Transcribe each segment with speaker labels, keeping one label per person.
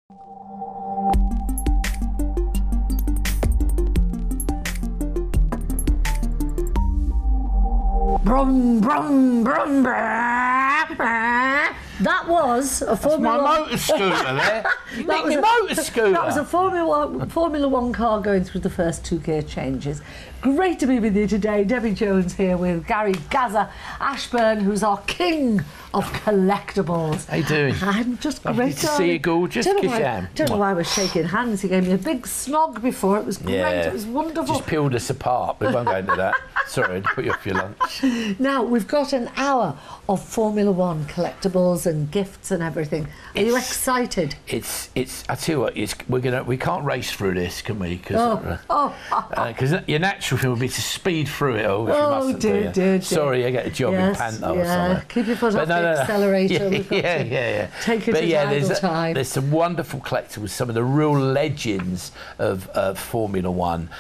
Speaker 1: Brum, brum, brum, that was a Formula
Speaker 2: One. Motor scooter there. Motor scooter.
Speaker 1: That was a Formula One car going through the first 2 gear changes. Great to be with you today. Debbie Jones here with Gary Gaza Ashburn, who's our king of collectibles.
Speaker 2: How you doing?
Speaker 1: I'm just
Speaker 2: Lovely
Speaker 1: great
Speaker 2: to see you, gorgeous. Kiss your hand.
Speaker 1: Don't know why we're shaking hands. He gave me a big snog before. It was great. It was wonderful.
Speaker 2: Just peeled us apart. We won't go into that. Sorry, to put you off your lunch.
Speaker 1: Now, we've got an hour of Formula One collectibles and gifts and everything. Are you excited?
Speaker 2: I tell you what, we can't race through this, can we? Because your natural thing would be to speed through it all.
Speaker 1: Oh, dear.
Speaker 2: Sorry, I get a job in Panto or something.
Speaker 1: Keep your foot off the accelerator.
Speaker 2: Yeah.
Speaker 1: Take it to time.
Speaker 2: There's some wonderful collectibles, some of the real legends of Formula One.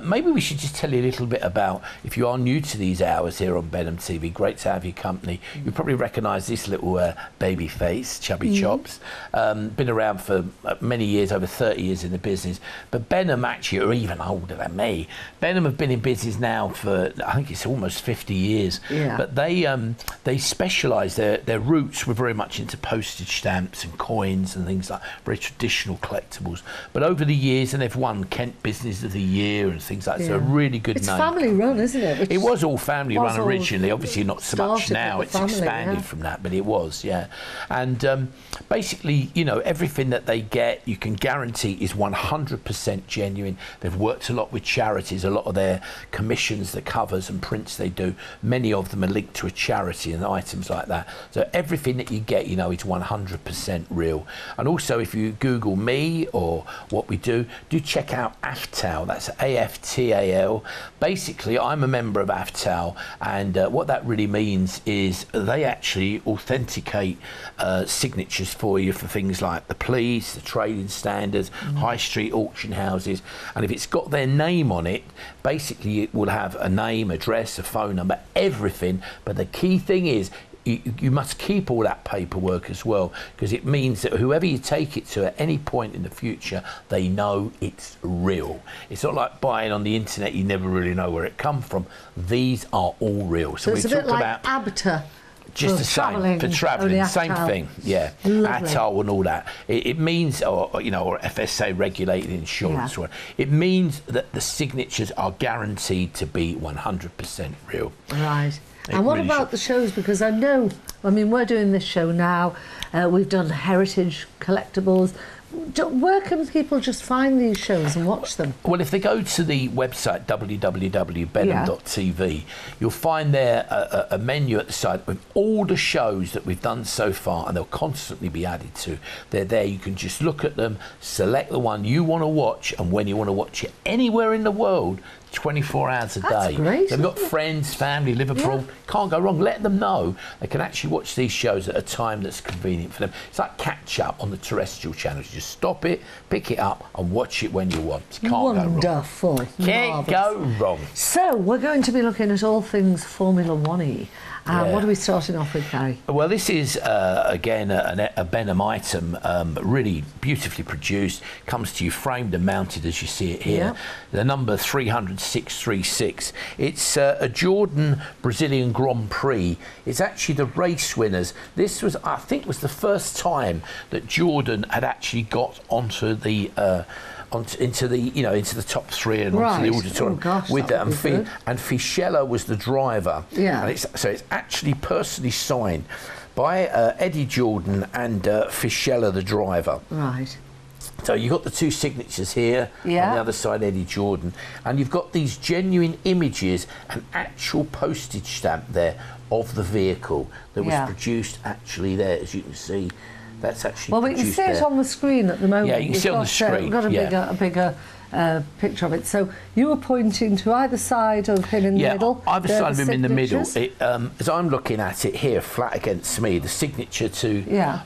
Speaker 2: Maybe we should just tell you a little bit about, if you are new to these hours here on Benham TV, great to have your company. You probably recognise this little baby face, Chubby Chops. Been around for many years, over 30 years in the business. But Benham actually are even older than me. Benham have been in business now for, I think it's almost 50 years. Yeah. But they specialise, their roots were very much into postage stamps and coins and things like very traditional collectibles. But over the years, and they've won Kent Business of the Year and things like that. So a really good name.
Speaker 1: It's family run, isn't it?
Speaker 2: It was all family run originally, obviously not so much now. It's expanded from that, but it was, And basically, you know, everything that they get, you can guarantee is 100% genuine. They've worked a lot with charities. A lot of their commissions, the covers and prints they do, many of them are linked to a charity and items like that. So everything that you get, you know, is 100% real. And also, if you Google me or what we do check out AFTAL. That's AFTAL. Basically, I'm a member of AFTAL, and what that really means is they actually authenticate signatures for you for things like the police, the trading standards, high street auction houses, and if it's got their name on it, basically it will have a name, address, a phone number, everything. But the key thing is you must keep all that paperwork as well, because it means that whoever you take it to at any point in the future, they know it's real. It's not like buying on the internet, you never really know where it come from. These are all real.
Speaker 1: So it's a bit like ABTA.
Speaker 2: Just the same for travelling, same thing, ATAL and all that. It means, or FSA regulated insurance. It means that the signatures are guaranteed to be 100% real.
Speaker 1: Right. And what about the shows? Because I know, we're doing this show now. We've done heritage collectibles. Where can people just find these shows and watch them?
Speaker 2: Well, if they go to the website www.benham.tv, you'll find there a menu at the side with all the shows that we've done so far, and they'll constantly be added to. They're there. You can just look at them, select the one you want to watch, and when you want to watch it anywhere in the world, 24 hours a day.
Speaker 1: That's great.
Speaker 2: They've got friends, family, Liverpool. Can't go wrong. Let them know they can actually watch these shows at a time that's convenient for them. It's like catch up on the terrestrial channels. You just stop it, pick it up, and watch it when you want. You can't
Speaker 1: Wonderful.
Speaker 2: Go wrong. Can't go wrong.
Speaker 1: So we're going to be looking at all things Formula One-y. What are we starting off with, Gary?
Speaker 2: Well, this is, again, a Benham item, really beautifully produced. Comes to you framed and mounted as you see it here. The number 300-636. It's a Jordan Brazilian Grand Prix. It's actually the race winners. This was, I think, was the first time that Jordan had actually got onto the... into the top three and onto the auditorium with that. And Fischella was the driver. And it's actually personally signed by Eddie Jordan and Fischella the driver. Right. So you've got the two signatures here, on the other side Eddie Jordan, and you've got these genuine images, an actual postage stamp there of the vehicle that was produced actually there, as you can see. That's actually
Speaker 1: we can see it on the screen at the moment.
Speaker 2: Yeah, you can see it on the screen.
Speaker 1: We've got a bigger picture of it. So you were pointing to either side of him in the middle.
Speaker 2: Either side of him in the middle. As I'm looking at it here, flat against me, the signature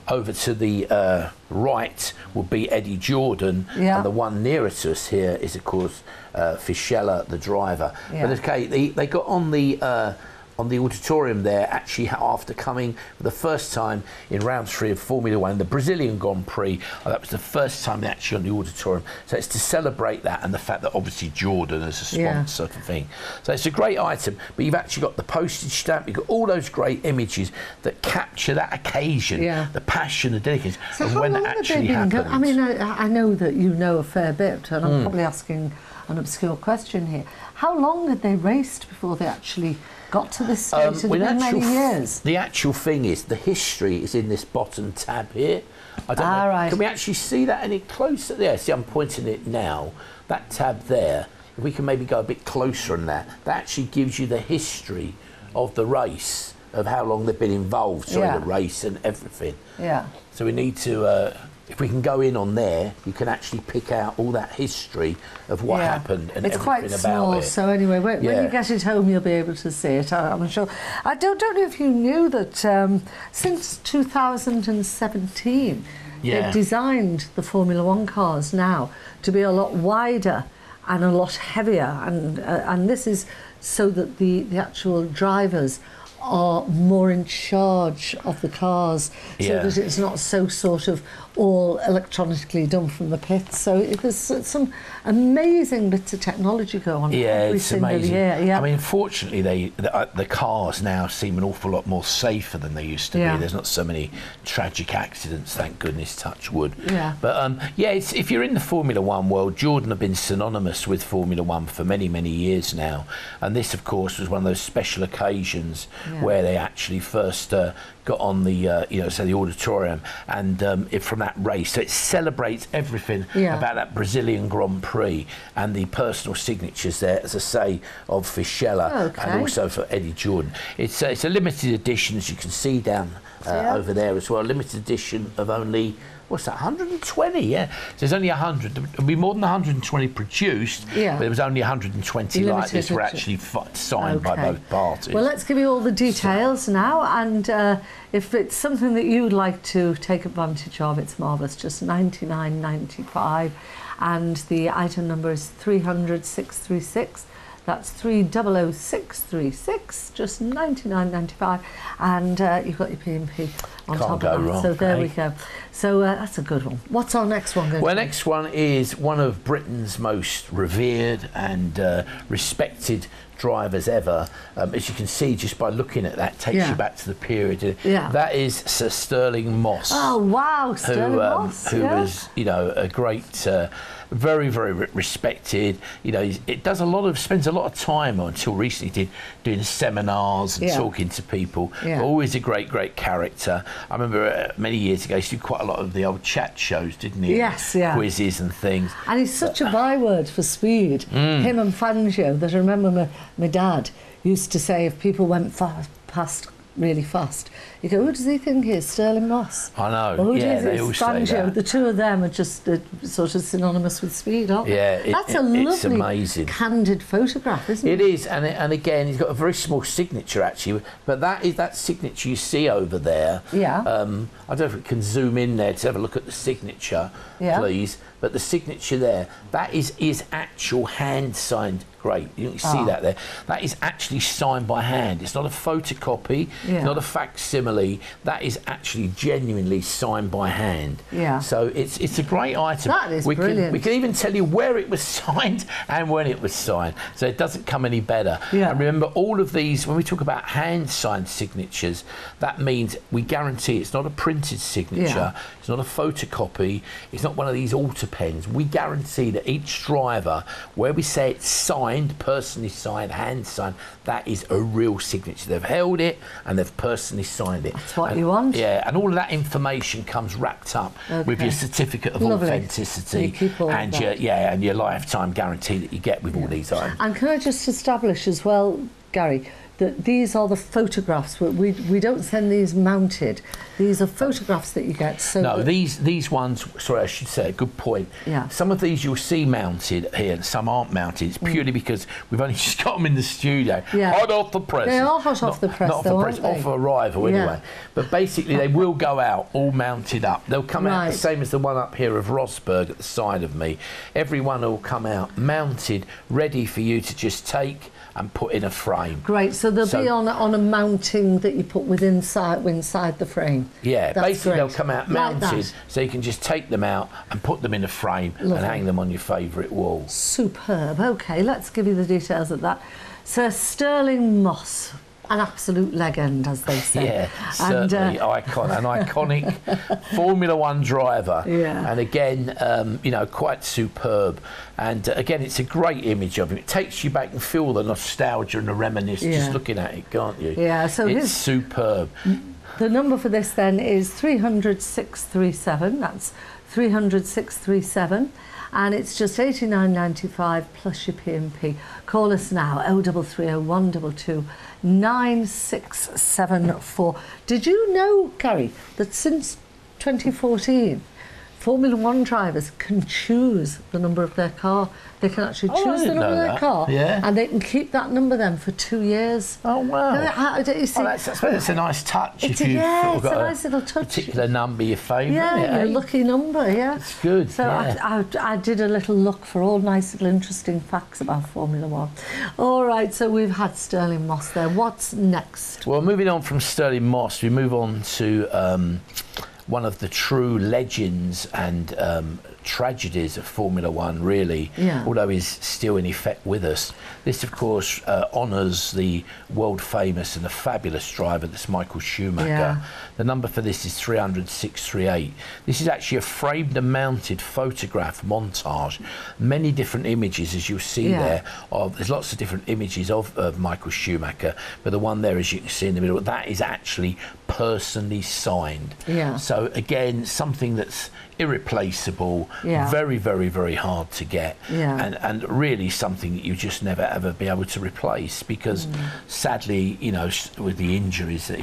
Speaker 2: over to the right would be Eddie Jordan, and the one nearer to us here is, of course, Fischella, the driver. But okay, they got on the on the auditorium there, actually after coming for the first time in round 3 of Formula 1, the Brazilian Grand Prix. That was the first time they actually on the auditorium. So it's to celebrate that and the fact that obviously Jordan is a sponsor thing. So it's a great item, but you've actually got the postage stamp, you've got all those great images that capture that occasion, the passion, the dedication,
Speaker 1: so
Speaker 2: and when that actually happens.
Speaker 1: I mean, I know that you know a fair bit, and I'm probably asking an obscure question here. How long had they raced before they actually got to this stage? Had it been many years?
Speaker 2: The actual thing is, the history is in this bottom tab here. I don't know.
Speaker 1: Right.
Speaker 2: Can we actually see that any closer? There, see, I'm pointing it now. That tab there, if we can maybe go a bit closer on that, that actually gives you the history of the race, of how long they've been involved, the race and everything.
Speaker 1: Yeah.
Speaker 2: So we need to, if we can go in on there, you can actually pick out all that history of what happened and
Speaker 1: it's
Speaker 2: everything
Speaker 1: quite
Speaker 2: about
Speaker 1: small,
Speaker 2: it.
Speaker 1: So anyway, when you get it home, you'll be able to see it, I'm sure. I don't know if you knew that since 2017, they've designed the Formula 1 cars now to be a lot wider and a lot heavier, and this is so that the actual drivers are more in charge of the cars, so that it's not so sort of all electronically done from the pits. So there's some amazing bits of technology going on every single year.
Speaker 2: I mean, fortunately, the cars now seem an awful lot more safer than they used to be. There's not so many tragic accidents, thank goodness, touch wood. But if you're in the Formula 1 world, Jordan have been synonymous with Formula 1 for many, many years now. And this, of course, was one of those special occasions where they actually first got on the, the auditorium, and from that race. So it celebrates everything about that Brazilian Grand Prix and the personal signatures there, as I say, of Fischella and also for Eddie Jordan. It's a limited edition, as you can see down over there as well. Limited edition of only, what's that, 120? So there's only 100. There'll be more than 120 produced, but there was only 120 like this were actually signed by both parties.
Speaker 1: Well, let's give you all the details now, and if it's something that you would like to take advantage of, it's marvellous, just $99.95, and the item number is 300,636. That's 300,636, just $99.95, and you've got your P&P on top of that.
Speaker 2: Wrong,
Speaker 1: so there we go. So that's a good one. What's our next one going to be?
Speaker 2: Next one is one of Britain's most revered and respected drivers ever. As you can see, just by looking at that, takes you back to the period. That is Sir Stirling Moss.
Speaker 1: Oh wow, Stirling Moss,
Speaker 2: who was, a great. Very, very respected. It does spends a lot of time until recently doing seminars and talking to people. Always a great character. I remember many years ago, he used to do quite a lot of the old chat shows, didn't he? Quizzes and things.
Speaker 1: And he's such a byword for speed. Him and Fangio, that I remember my dad used to say if people went past really fast, you go, who does he think he is? Stirling Moss?
Speaker 2: I know.
Speaker 1: Well,
Speaker 2: they all say that.
Speaker 1: The two of them are just sort of synonymous with speed, aren't they? That's a lovely, amazing, candid photograph, isn't it?
Speaker 2: It is, and again, he's got a very small signature actually. But that signature you see over there. I don't know if we can zoom in there to have a look at the signature, please. But the signature there, that is actual hand signed. Great, you can see that there. That is actually signed by hand. It's not a photocopy, not a facsimile. That is actually genuinely signed by hand. So it's a great item.
Speaker 1: That is brilliant.
Speaker 2: We can even tell you where it was signed and when it was signed. So it doesn't come any better. And remember, all of these, when we talk about hand signed signatures, that means we guarantee it's not a printed signature. It's not a photocopy. It's not one of these auto pens. We guarantee that each driver, where we say it's signed, personally signed, hand signed, that is a real signature. They've held it and they've personally signed it.
Speaker 1: That's what you want.
Speaker 2: And all of that information comes wrapped up with your certificate of authenticity and your lifetime guarantee that you get with all these items.
Speaker 1: And can I just establish as well, Gary, that these are the photographs. We don't send these mounted. These are photographs that you get. So
Speaker 2: no, these ones, sorry, I should say, good point. Some of these you'll see mounted here and some aren't mounted. It's purely because we've only just got them in the studio. Hot off the press.
Speaker 1: They are hot off the press,
Speaker 2: not off the press, off arrival anyway. But basically they will go out all mounted up. They'll come out the same as the one up here of Rosberg at the side of me. Every one will come out mounted, ready for you to just take and put in a frame.
Speaker 1: Great. So So they'll be on a mounting that you put inside the frame.
Speaker 2: Yeah,
Speaker 1: That's
Speaker 2: basically
Speaker 1: great.
Speaker 2: they'll come out mounted,
Speaker 1: Like that.
Speaker 2: so you can just take them out and put them in a frame and hang them on your favourite wall.
Speaker 1: Superb. Okay, let's give you the details of that. Sir Sterling Moss, an absolute legend, as they say.
Speaker 2: Yeah, certainly an iconic Formula One driver.
Speaker 1: Yeah.
Speaker 2: And again, you know, quite superb. And again, it's a great image of him. It takes you back and feel the nostalgia and the reminisce just looking at it, can't you?
Speaker 1: Yeah, so
Speaker 2: it's superb.
Speaker 1: The number for this then is 300,637. That's 300,637. And it's just $89.95 plus your P&P. Call us now, 0330 122 9674. Did you know, Gary, that since 2014, Formula One drivers can choose the number of their car? They can actually choose the number of their car, and they can keep that number then for 2 years.
Speaker 2: Oh wow!
Speaker 1: You see,
Speaker 2: that's a nice touch.
Speaker 1: It's,
Speaker 2: if you've
Speaker 1: it's
Speaker 2: got
Speaker 1: a nice little touch.
Speaker 2: Particular number, your favourite.
Speaker 1: Yeah, your lucky number. Yeah,
Speaker 2: it's good.
Speaker 1: So I did a little look for all nice little interesting facts about Formula One. All right, so we've had Sterling Moss there. What's next?
Speaker 2: Well, moving on from Sterling Moss, we move on to one of the true legends and tragedies of Formula One, really, although he's still in effect with us. This, of course, honours the world famous and the fabulous driver that's Michael Schumacher.
Speaker 1: Yeah.
Speaker 2: The number for this is 300,638. This is actually a framed and mounted photograph montage. Many different images, as you'll see there. There's lots of different images of Michael Schumacher, but the one there, as you can see in the middle, that is actually personally signed.
Speaker 1: Yeah.
Speaker 2: So again, something that's irreplaceable, very, very, very hard to get, and really something that you just never ever be able to replace, because sadly, you know, with the injuries that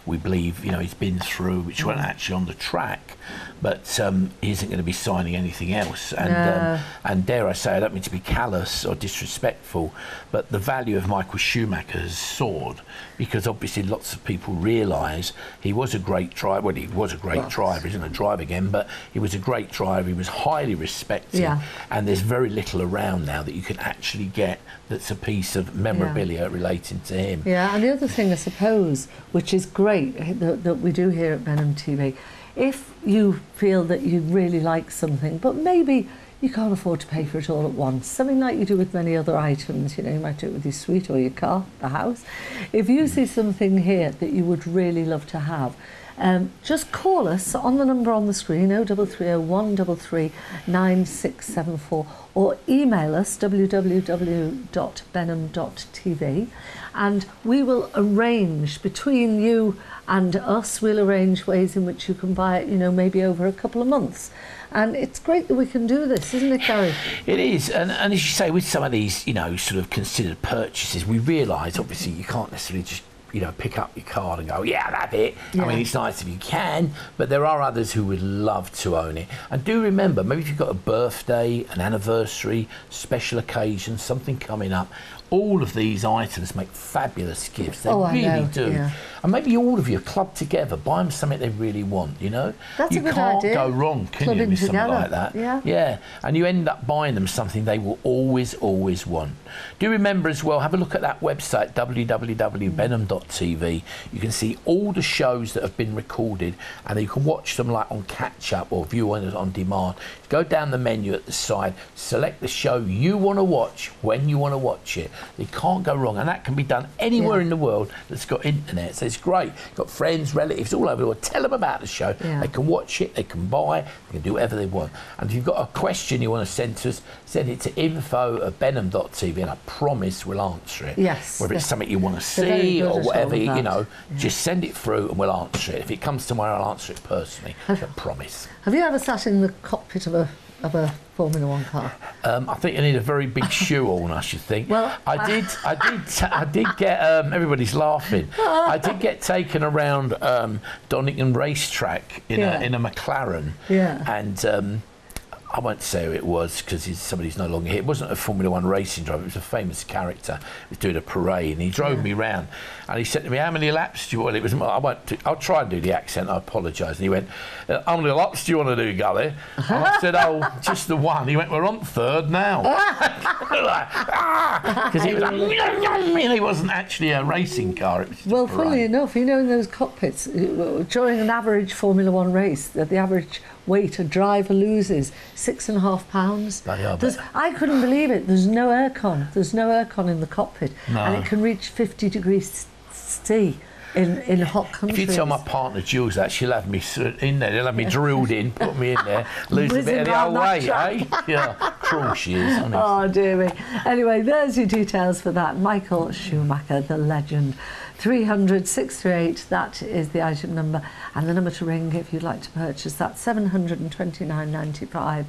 Speaker 2: we believe, you know, he's been through, which weren't actually on the track, but he isn't going to be signing anything else. And dare I say, I don't mean to be callous or disrespectful, but the value of Michael Schumacher has soared, because obviously lots of people realise he was a great driver. Well, he was a great driver. He's not a driver again, but he was a great driver. He was highly respected, and there's very little around now that you can actually get that's a piece of memorabilia relating to him.
Speaker 1: Yeah, and the other thing, I suppose, which is great that we do here at Benham TV, if you feel that you really like something, but maybe you can't afford to pay for it all at once, something like you do with many other items, you know, you might do it with your suite or your car, the house. If you see something here that you would really love to have, just call us on the number on the screen, 0330 133 9674, or email us, www.benham.tv, and we will arrange between you and us, we'll arrange ways in which you can buy it, you know, maybe over a couple of months. And it's great that we can do this, isn't it, Gary? It
Speaker 2: is, and as you say, with some of these, you know, sort of considered purchases, we realise, obviously, you can't necessarily just, you know, pick up your card and go, yeah, that's it. I mean, it's nice if you can, but there are others who would love to own it. And do remember, maybe if you've got a birthday, an anniversary, special occasion, something coming up, all of these items make fabulous gifts. They really do. Yeah. And maybe all of you club together, buy them something they really want, you know?
Speaker 1: That's a good idea.
Speaker 2: You can't go wrong, can you, with something like that? Yeah. And you end up buying them something they will always, always want. Do remember as well, have a look at that website, www.benham.tv. You can see all the shows that have been recorded, and you can watch them like on catch-up or view on demand. Go down the menu at the side, select the show you want to watch when you want to watch it. You can't go wrong, and that can be done anywhere in the world that's got internet. So it's great. You've got friends, relatives all over the world. Tell them about the show. They can watch it, they can buy, they can do whatever they want. And if you've got a question you want to send to us, send it to info@benham.tv, and I promise we'll answer it.
Speaker 1: Yes.
Speaker 2: Whether it's something you want to see or whatever, you know, just send it through and we'll answer it. If it comes tomorrow, I'll answer it personally. I promise.
Speaker 1: Have you ever sat in the cockpit of a Formula One car?
Speaker 2: I think you need a very big shoe on, I should think. Well, I did get. Everybody's laughing. I did get taken around Donington racetrack in a McLaren.
Speaker 1: Yeah.
Speaker 2: And I won't say who it was because he's somebody who's no longer here. It wasn't a Formula One racing driver. It was a famous character. He was doing a parade, and he drove me round. And he said to me, "How many laps do you want?" It was. I'll try and do the accent. I apologise. And he went, "How many laps do you want to do, Gully?" And I said, "Oh, just the one." He went, "We're on third now." Because he was like, and he wasn't actually a racing car. It was just
Speaker 1: well,
Speaker 2: a parade.
Speaker 1: funnily enough, you know, in those cockpits during an average Formula One race, the average weight a driver loses 6.5 pounds. I couldn't believe it. There's no aircon. There's no aircon in the cockpit, and it can reach 50 degrees C in hot countries.
Speaker 2: If you tell my partner Jules that, she'll have me in there. They'll have me drilled in, put me in there, lose a bit of the old weight, eh? Yeah, cruel she is. Honest.
Speaker 1: Oh dear me. Anyway, there's your details for that. Michael Schumacher, the legend. 300 638, that is the item number, and the number to ring if you'd like to purchase that, 729.95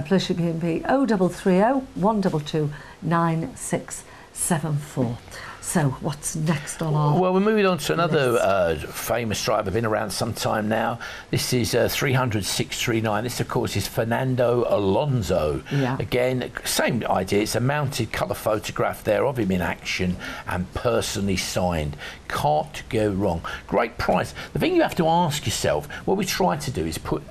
Speaker 1: plus your B&B 0330 122 9674. So what's next on our...
Speaker 2: Well, we're moving on to another famous driver, been around some time now. This is 300 639. This, of course, is Fernando Alonso.
Speaker 1: Yeah.
Speaker 2: Again, same idea. It's a mounted colour photograph there of him in action and personally signed. Can't go wrong. Great price. The thing you have to ask yourself, what we try to do is put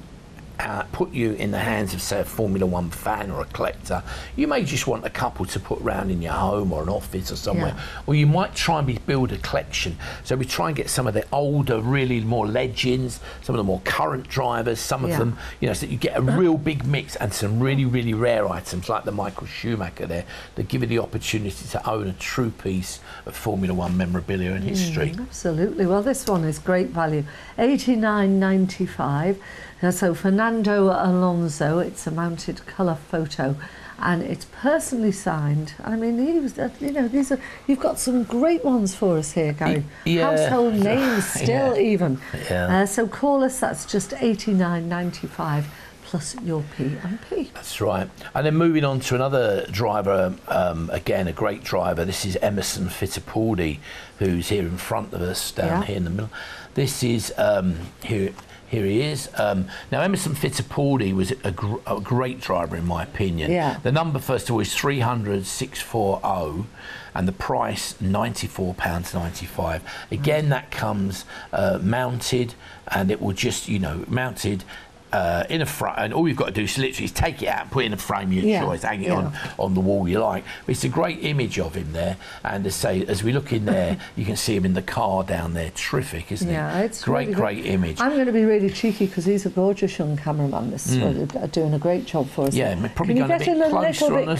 Speaker 2: you in the hands of, say, a Formula One fan or a collector. You may just want a couple to put around in your home or an office or somewhere, or you might try and build a collection. So we try and get some of the older, really more legends, some of the more current drivers, some of them, you know, so that you get a real big mix, and some really, really rare items like the Michael Schumacher there that give you the opportunity to own a true piece of Formula One memorabilia and history.
Speaker 1: Absolutely. Well, this one is great value, $89.95. So Fernando Alonso, it's a mounted colour photo, and it's personally signed. I mean, you know, these are, you've got some great ones for us here, Gary. Household names still even. So call us. That's just $89.95 plus your P&P.
Speaker 2: That's right. And then moving on to another driver, again a great driver. This is Emerson Fittipaldi, who's here in front of us, down here in the middle. This is Here he is. Now, Emerson Fittipaldi was a great driver, in my opinion. The number, first of all, is 300 640, and the price £94.95. Again, that comes mounted, and it will just, you know, mounted in a frame, and all you've got to do is literally take it out and put it in a frame your choice, hang it on the wall you like. But it's a great image of him there, and to say, as we look in there, you can see him in the car down there. Terrific, isn't it?
Speaker 1: It's
Speaker 2: great,
Speaker 1: really
Speaker 2: great image.
Speaker 1: I'm going to be really cheeky because he's a gorgeous young cameraman. This is doing a great job for us.
Speaker 2: Yeah, probably going a bit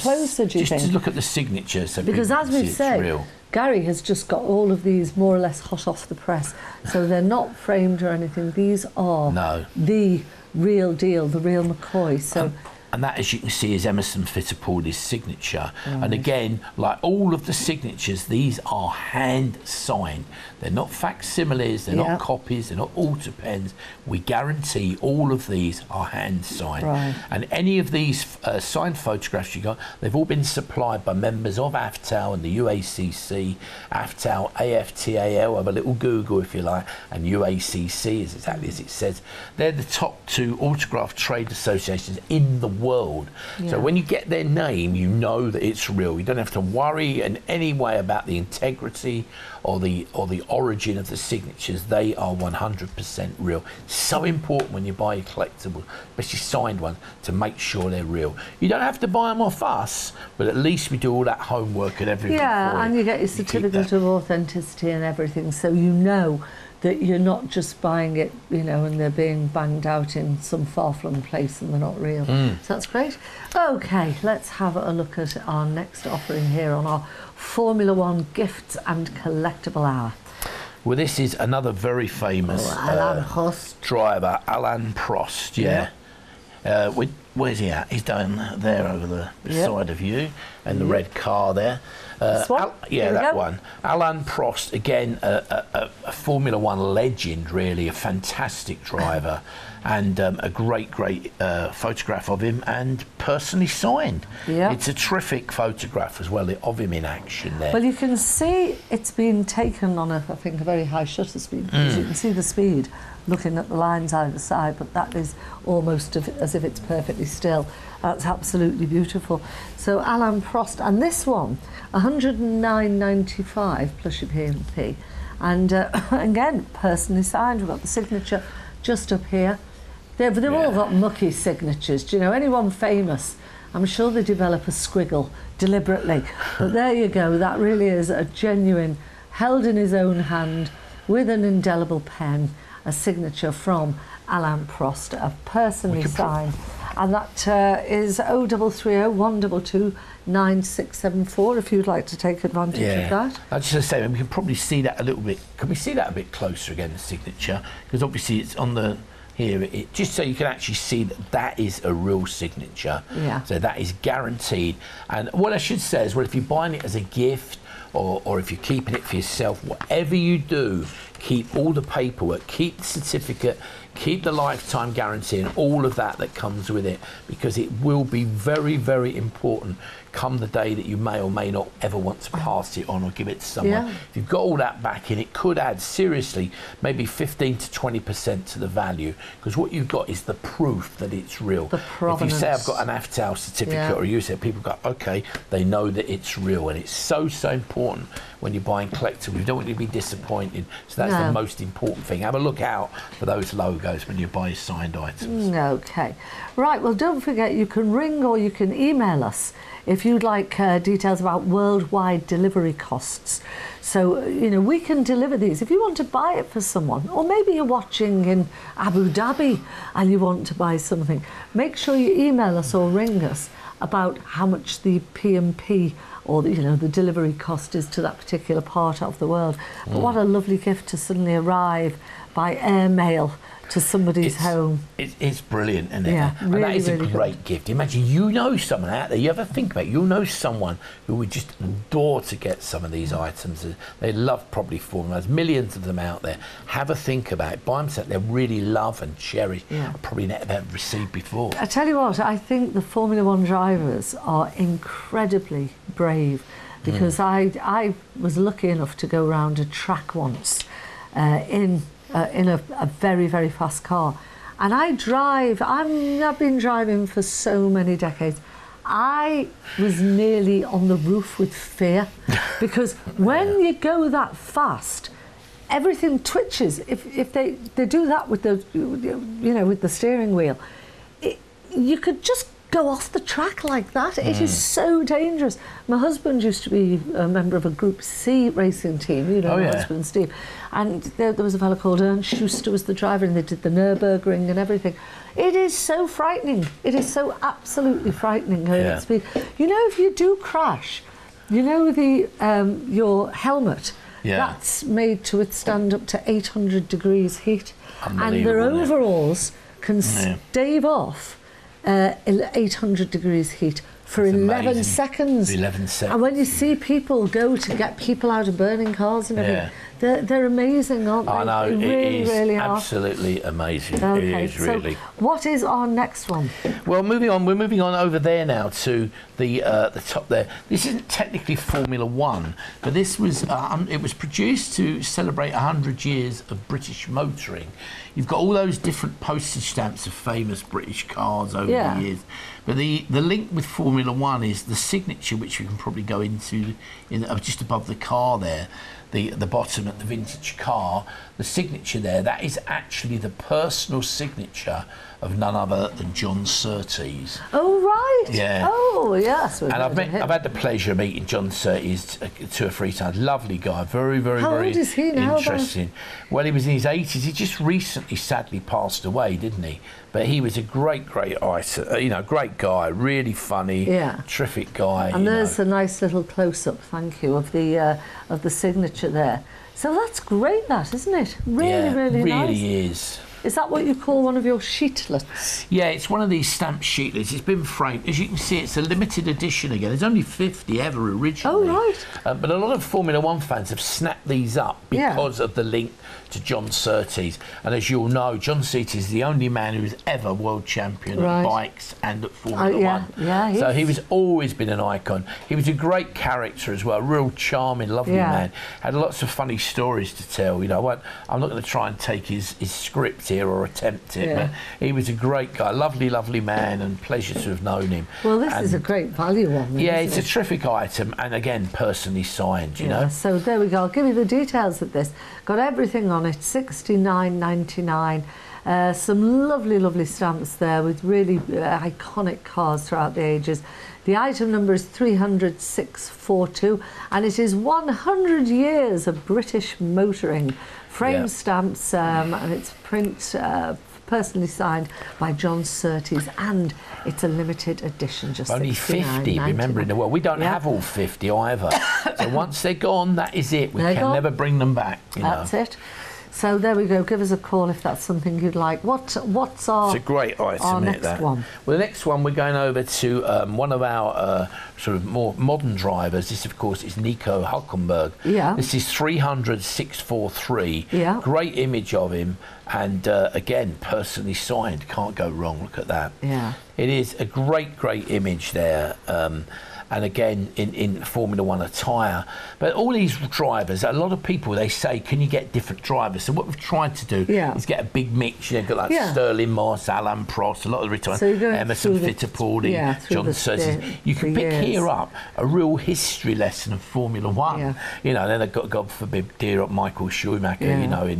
Speaker 1: closer, do you think?
Speaker 2: Just to look at the signature, so
Speaker 1: because as we say, Gary has just got all of these more or less hot off the press, so they're not framed or anything. These are the real deal, the real McCoy. So
Speaker 2: and that, as you can see, is Emerson Fittipaldi's signature. And again, like all of the signatures, these are hand signed. They're not facsimiles, they're not copies, they're not auto pens. We guarantee all of these are hand signed. And any of these signed photographs you got, they've all been supplied by members of AFTAL and the UACC. AFTAL, AFTAL, have a little Google if you like, and UACC is exactly as it says. They're the top two autograph trade associations in the world. So when you get their name, you know that it's real. You don't have to worry in any way about the integrity or the origin of the signatures. They are 100% real. So important when you buy your collectibles, especially signed ones, to make sure they're real. You don't have to buy them off us, but at least we do all that homework and everything.
Speaker 1: And you get your certificate of authenticity and everything, so you know that you're not just buying it, you know, and they're being banged out in some far-flung place and they're not real. So that's great. Okay, let's have a look at our next offering here on our Formula One Gifts and Collectible Hour.
Speaker 2: Well, this is another very famous
Speaker 1: Alain Prost
Speaker 2: driver, Alain Prost, where's he at? He's down there over the side of you, and the red car there.
Speaker 1: This one?
Speaker 2: That one. Alain Prost, again, a Formula One legend, really, a fantastic driver, and a great photograph of him, and personally signed. It's a terrific photograph as well of him in action there.
Speaker 1: Well, you can see it's been taken on I think a very high shutter speed, because you can see the speed looking at the lines either side, but that is almost as if it's perfectly still. That's absolutely beautiful. So Alain Prost, and this one, 109.95 plus your P&P. And again, personally signed. We've got the signature just up here. They've all got mucky signatures. Do you know, anyone famous, I'm sure they develop a squiggle deliberately. But there you go, that really is a genuine, held in his own hand, with an indelible pen, a signature from Alain Prost, a personally signed. And that is 0330 122 9674 if you'd like to take advantage of that.
Speaker 2: I was just going to say, we can probably see that a little bit. Can we see that a bit closer again, the signature? Because obviously it's on the here, just so you can actually see that that is a real signature.
Speaker 1: Yeah.
Speaker 2: So that is guaranteed. And what I should say is, well, if you're buying it as a gift, or if you're keeping it for yourself, whatever you do, keep all the paperwork, keep the certificate, keep the lifetime guarantee and all of that comes with it, because it will be very, very important come the day that you may or may not ever want to pass it on or give it to someone.
Speaker 1: Yeah.
Speaker 2: If you've got all that back in, it could add seriously maybe 15 to 20% to the value, because what you've got is the proof that it's real.
Speaker 1: The provenance.
Speaker 2: If you say I've got an AFTAL certificate or you say, people go, okay, they know that it's real, and it's so important when you're buying collectibles. You don't want to be disappointed. So that's the most important thing. Have a look out for those logos when you buy signed items.
Speaker 1: Okay. Right, well, don't forget you can ring or you can email us if you'd like details about worldwide delivery costs. So, you know, we can deliver these. If you want to buy it for someone, or maybe you're watching in Abu Dhabi and you want to buy something, make sure you email us or ring us about how much the P&P or the, you know, the delivery cost is to that particular part of the world. But what a lovely gift to suddenly arrive by airmail to somebody's home.
Speaker 2: It's brilliant, isn't it?
Speaker 1: Yeah,
Speaker 2: and
Speaker 1: really,
Speaker 2: that is
Speaker 1: really
Speaker 2: a great gift. Imagine you know someone out there, you ever think about it, you'll know someone who would just adore to get some of these items. They love probably Formula. There's millions of them out there. Have a think about it. Buy them something they really love and cherish. Probably never received before.
Speaker 1: I tell you what, I think the Formula One drivers are incredibly brave, because I was lucky enough to go around a track once in a very, very fast car. And I've been driving for so many decades. I was nearly on the roof with fear, because when you go that fast, everything twitches. If they do that with the, you know, with the steering wheel, you could just go off the track like that. It is so dangerous. My husband used to be a member of a Group C racing team, you know, my husband Steve, and there was a fellow called Ernst Schuster was the driver, and they did the Nürburgring and everything. It is so frightening. It is so absolutely frightening going at speed. You know, if you do crash, you know, the your helmet, that's made to withstand up to 800 degrees heat, and their overalls can stave off 800 degrees heat for 11 seconds.
Speaker 2: 11 seconds.
Speaker 1: And when you see people go to get people out of burning cars and everything, they're amazing, aren't they?
Speaker 2: I know,
Speaker 1: they really are.
Speaker 2: Absolutely amazing.
Speaker 1: Okay,
Speaker 2: it is really.
Speaker 1: So what is our next one?
Speaker 2: Well, moving on, we're moving on over there now to the top there. This isn't technically Formula One, but this was it was produced to celebrate 100 years of British motoring. You've got all those different postage stamps of famous British cars over the years. But the link with Formula One is the signature, which you can probably go into just above the car there, the bottom at the vintage car. The signature there, that is actually the personal signature of none other than John Surtees.
Speaker 1: Oh, right.
Speaker 2: Yeah.
Speaker 1: Oh, yes.
Speaker 2: And I've had the pleasure of meeting John Surtees 2 or 3 times. Lovely guy, very, very,
Speaker 1: How
Speaker 2: very
Speaker 1: old is he now,
Speaker 2: interesting. Well, he was in his 80s. He just recently, sadly, passed away, didn't he? But he was a great writer, you know, great guy, really funny, terrific guy.
Speaker 1: And there's a nice little close-up, thank you, of the signature there. So that's great, that, isn't it? Really, really nice.
Speaker 2: Really is.
Speaker 1: Is that what you call one of your sheetlets?
Speaker 2: Yeah, it's one of these stamped sheetlets. It's been framed. As you can see, it's a limited edition again. There's only 50 ever originally.
Speaker 1: Oh, right.
Speaker 2: But a lot of Formula One fans have snapped these up because of the link to John Surtees. And as you all know, John Surtees is the only man who's ever world champion at bikes and at Formula One.
Speaker 1: Yeah,
Speaker 2: so he's always been an icon. He was a great character as well, a real charming, lovely man. Had lots of funny stories to tell. You know, I'm not going to try and take his script here or attempt it, but he was a great guy, lovely, lovely man, and pleasure to have known him.
Speaker 1: Well, this is a great value one. Then,
Speaker 2: yeah, it's a terrific item, and again, personally signed, you know.
Speaker 1: So there we go. I'll give you the details of this. Got everything on it, $69.99. Some lovely, lovely stamps there with really iconic cars throughout the ages. The item number is 300642, and it is 100 years of British motoring. Frame stamps, and it's print personally signed by John Surtees, and it's a limited edition, just
Speaker 2: only 50, remember, in the world. We don't have all 50 either. So once they're gone, that is it. We can never bring them back.
Speaker 1: That's it. So there we go. Give us a call if that's something you'd like. What's our?
Speaker 2: It's a great item.
Speaker 1: Our next one.
Speaker 2: Well, the next one we're going over to one of our sort of more modern drivers. This, of course, is Nico Hülkenberg.
Speaker 1: Yeah.
Speaker 2: This is 300643.
Speaker 1: Yeah.
Speaker 2: Great image of him, and again, personally signed. Can't go wrong. Look at that.
Speaker 1: Yeah.
Speaker 2: It is a great, great image there. And again, in Formula One attire. But all these drivers, a lot of people, they say, can you get different drivers? So what we've tried to do is get a big mix. You've got like Sterling Moss, Alain Prost, a lot of the retired, Emerson Fittipaldi, John Surtees. You can pick here up a real history lesson of Formula One. You know, then they've got, God forbid, dear up Michael Schumacher, you know.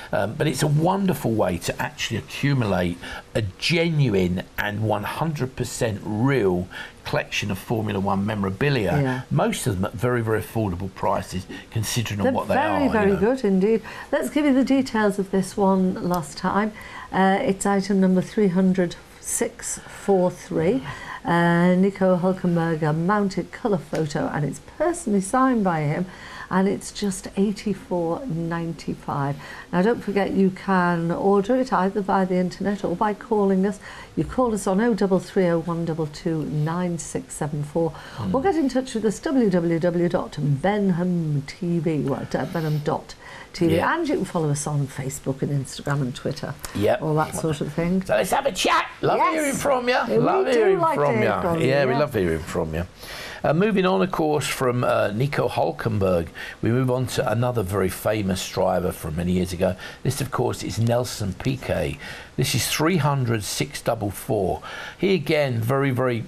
Speaker 2: But it's a wonderful way to actually accumulate a genuine and 100% real collection of Formula One memorabilia. Most of them at very, very affordable prices, considering what they are.
Speaker 1: Very, very good indeed. Let's give you the details of this one last time. It's item number 300643. Nico Hülkenberg, a mounted colour photo, and it's personally signed by him, and it's just $84.95. Now don't forget, you can order it either via the internet or by calling us. You call us on 030122 9674 or get in touch with us www.benhamtv, and you can follow us on Facebook and Instagram and Twitter, all that sort of thing.
Speaker 2: So let's have a chat. Love hearing from you. Love hearing from you. Yeah, we love hearing from you. Moving on, of course, from Nico Hülkenberg, we move on to another very famous driver from many years ago. This, of course, is Nelson Piquet. This is 300644. He, again, very, very,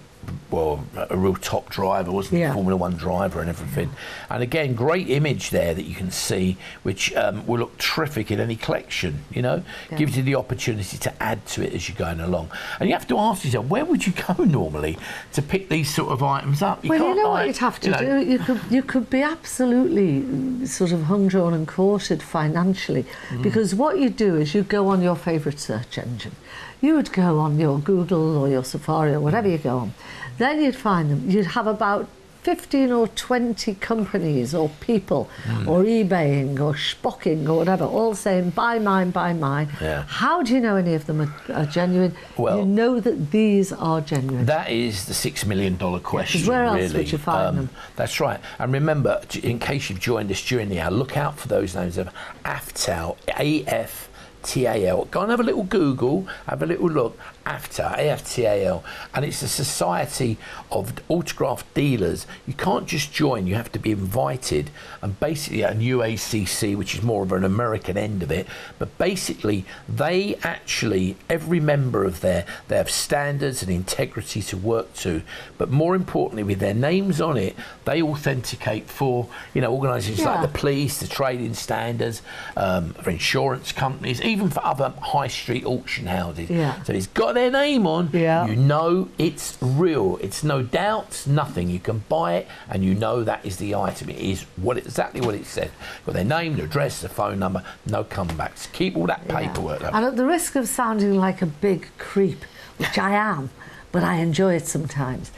Speaker 2: well, a real top driver, wasn't he? Formula One driver and everything. And again, great image there that you can see, which will look terrific in any collection, you know. Gives you the opportunity to add to it as you're going along. And you have to ask yourself, where would you go normally to pick these sort of items up?
Speaker 1: You know what you'd have to do? You could be absolutely sort of hung, drawn and quartered financially, because what you do is you go on your favourite search engine. You would go on your Google or your Safari or whatever you go on. Then you'd find them. You'd have about 15 or 20 companies or people or eBaying or Spocking or whatever, all saying, buy mine, buy mine. How do you know any of them are genuine? Well, you know that these are genuine.
Speaker 2: That is the $6 million question,
Speaker 1: where else
Speaker 2: really.
Speaker 1: would you find them?
Speaker 2: That's right. And remember, in case you've joined us during the hour, look out for those names of AFTAL, AFTAL. Go and have a little Google, have a little look. AFTAL, AFTAL, and it's a society of autograph dealers. You can't just join, you have to be invited, and basically an UACC, which is more of an American end of it, but basically they actually, every member of they have standards and integrity to work to, but more importantly, with their names on it, they authenticate for, you know, organisations like the police, the trading standards, for insurance companies, even for other high street auction houses. So it's got their name on, you know it's real. It's no doubts, nothing. You can buy it and you know that is the item. It is exactly what it said. Got their name, their address, their phone number, no comebacks. Keep all that paperwork up.
Speaker 1: And at the risk of sounding like a big creep, which I am, but I enjoy it sometimes,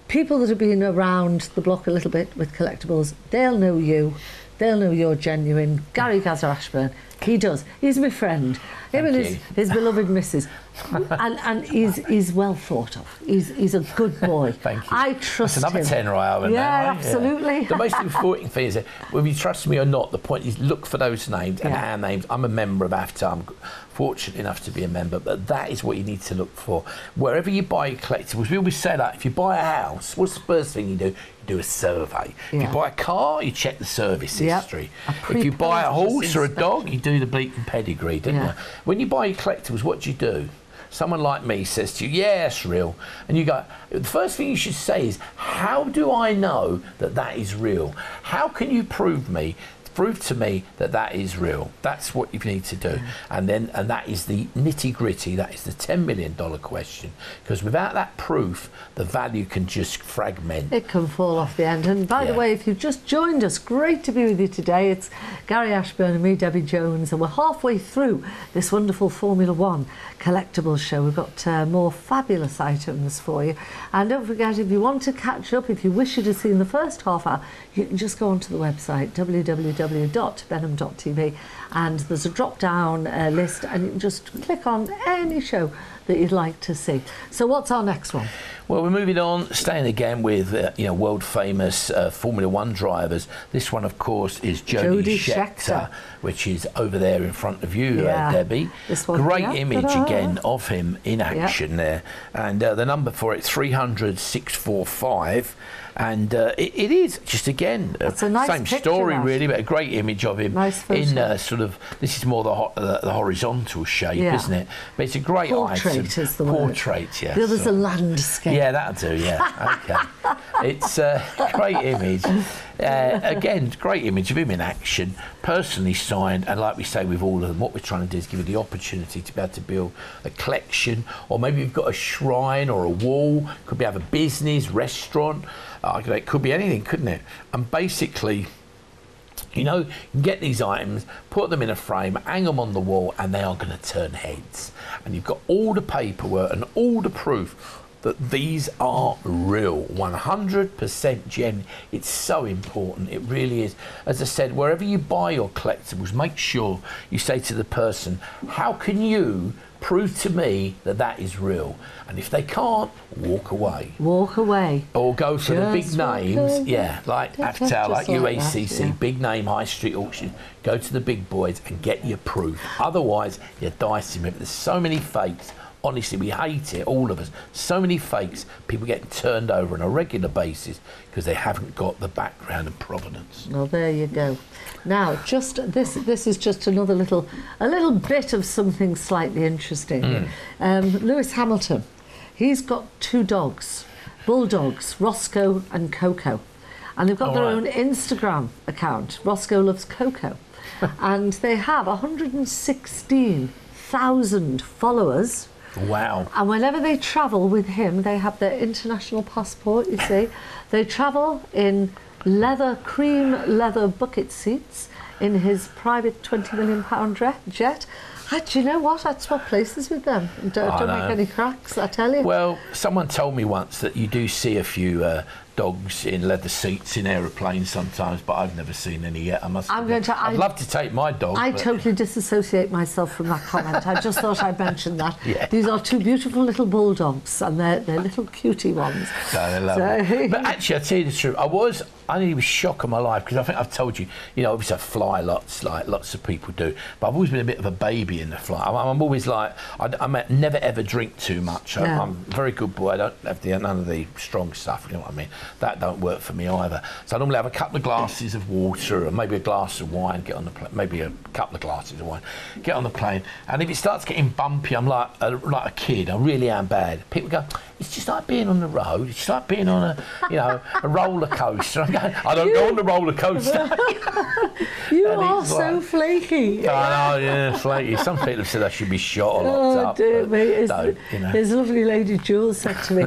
Speaker 1: people that have been around the block a little bit with collectibles, they'll know you. they'll know you're genuine. Gary Gazza Ashburn, he does. He's my friend. Him and his beloved missus. and he's well thought of. He's a good boy.
Speaker 2: Thank you.
Speaker 1: I trust him.
Speaker 2: That's another tenner I owe him.
Speaker 1: Yeah, absolutely.
Speaker 2: Yeah. The most important thing is that whether you trust me or not, the point is look for those names and our names. I'm a member of AFTA. I'm fortunate enough to be a member, but that is what you need to look for. Wherever you buy your collectibles, we always say that if you buy a house, what's the first thing you do? You do a survey. If you buy a car, you check the service history. If you buy a horse or a dog, you do the bleak and pedigree, don't you? When you buy your collectibles, what do you do? Someone like me says to you, yeah, it's real. And you go, the first thing you should say is, how do I know that that is real? How can you prove to me that that is real? That's what you need to do. And that is the nitty gritty. That is the $10 million question. Because without that proof, the value can just fragment.
Speaker 1: It can fall off the end. And by the way, if you've just joined us, great to be with you today. It's Gary Ashburn and me, Debbie Jones, and we're halfway through this wonderful Formula One collectibles show. We've got more fabulous items for you. And don't forget, if you want to catch up, if you wish you'd have seen the first half hour, you can just go onto the website, www.benham.tv, and there's a drop-down list, and you can just click on any show that you'd like to see. So what's our next one?
Speaker 2: Well, we're moving on, staying again with world famous Formula One drivers. This one, of course, is Jody Scheckter, which is over there in front of you, Debbie. This one, great image again of him in action there, and the number for it 300,645. And it is just again
Speaker 1: nice
Speaker 2: same story really, but a great image of him in sort of, this is more the horizontal shape, isn't it? But it's a great item.
Speaker 1: Is the
Speaker 2: portrait, yes.
Speaker 1: The other's a landscape.
Speaker 2: Yeah, that'll do. Yeah, okay. It's a great image. Again, great image of him in action, personally signed, and like we say with all of them, what we're trying to do is give you the opportunity to be able to build a collection, or maybe you've got a shrine or a wall, could be have a business, restaurant, it could be anything, couldn't it? And basically, you know, you can get these items, put them in a frame, hang them on the wall, and they are going to turn heads. And you've got all the paperwork and all the proof that these are real, 100% genuine. It's so important, it really is. As I said, wherever you buy your collectibles, make sure you say to the person, how can you prove to me that that is real? And if they can't, walk away.
Speaker 1: Walk away.
Speaker 2: Or go for the big names, like AFTA, like UACC, big name high street auction. Go to the big boys and get your proof. Otherwise, you're dicing with it. There's so many fakes. Honestly, we hate it, all of us. So many fakes, people getting turned over on a regular basis because they haven't got the background and provenance.
Speaker 1: Well, there you go. Now, just this is just a little bit of something slightly interesting. Lewis Hamilton, he's got 2 dogs, bulldogs, Roscoe and Coco, and they've got their own Instagram account. Roscoe loves Coco, and they have 116,000 followers.
Speaker 2: Wow.
Speaker 1: And whenever they travel with him, they have their international passport, you see. They travel in cream leather bucket seats in his private £20 million jet. Do you know what? I'd swap places with them. Don't make any cracks, I tell you.
Speaker 2: Well, someone told me once that you do see a few dogs in leather seats in aeroplanes sometimes, but I've never seen any yet. I'd love to take my dog.
Speaker 1: I totally disassociate myself from that comment. I just thought I'd mention that.
Speaker 2: Yeah.
Speaker 1: These are 2 beautiful little bulldogs, and they're little cutie ones.
Speaker 2: No, they're lovely. But actually, I'll tell you the truth. I nearly was shocked of my life, because I think I've told you, obviously I fly lots, like lots of people do, but I've always been a bit of a baby in the flight. I'm always like, I never ever drink too much. I'm a very good boy. I don't have none of the strong stuff, you know what I mean? That don't work for me either. So I normally have a couple of glasses of water, or maybe a glass of wine, get on the plane, maybe a couple of glasses of wine, get on the plane, and if it starts getting bumpy, I'm like a kid. I really am bad. People go, it's just like being on the road. It's just like being on a roller coaster. I don't go on the roller coaster.
Speaker 1: You are so flaky.
Speaker 2: I know, yeah, flaky. Some people have said I should be shot or locked up.
Speaker 1: Dear me. His lovely lady Jules said to me,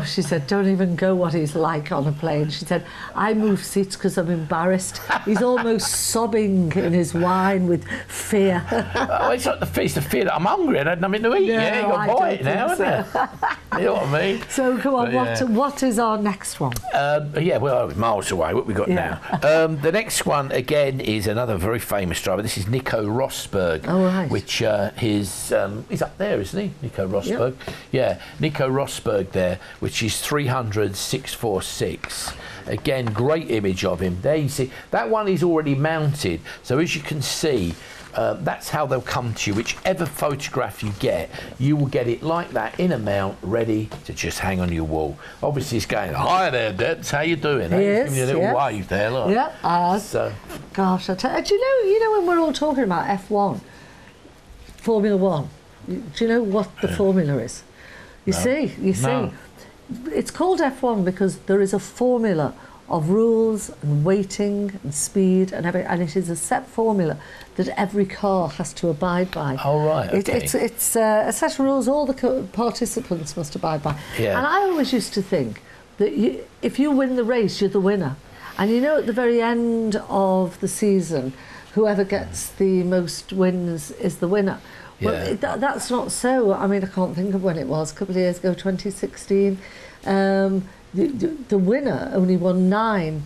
Speaker 1: she said, don't even go what he's like. like on a plane. She said, I move seats because I'm embarrassed. He's almost sobbing in his wine with fear.
Speaker 2: It's not the fear, it's the fear that I'm hungry and I had nothing to eat.
Speaker 1: No,
Speaker 2: You've got to buy it now, haven't you? You know what I mean?
Speaker 1: So come on, what is our next one?
Speaker 2: Yeah, well, we're miles away. What we got now? The next one, again, is another very famous driver. This is Nico Rosberg.
Speaker 1: Oh, right.
Speaker 2: Which he's up there, isn't he? Nico Rosberg. Yep. Yeah, Nico Rosberg there, which is 300,646. Again, great image of him. There you see, that one is already mounted. So as you can see, that's how they'll come to you. Whichever photograph you get, you will get it like that in a mount, ready to just hang on your wall. Obviously, it's going, hi there, Debs, how you doing?
Speaker 1: Yes,
Speaker 2: giving you a little wave there, look.
Speaker 1: Yeah,
Speaker 2: so,
Speaker 1: gosh, do you know when we're all talking about F1, Formula One, do you know what the formula is? You see, it's called F1 because there is a formula of rules and weighting and speed and everything, and it is a set formula that every car has to abide by.
Speaker 2: Oh, right, okay.
Speaker 1: It's a set of rules all the participants must abide by.
Speaker 2: Yeah.
Speaker 1: And I always used to think that if you win the race, you're the winner. And you know, at the very end of the season, whoever gets the most wins is the winner. Well, that's not so. I mean, I can't think of when it was, a couple of years ago, 2016. The winner only won 9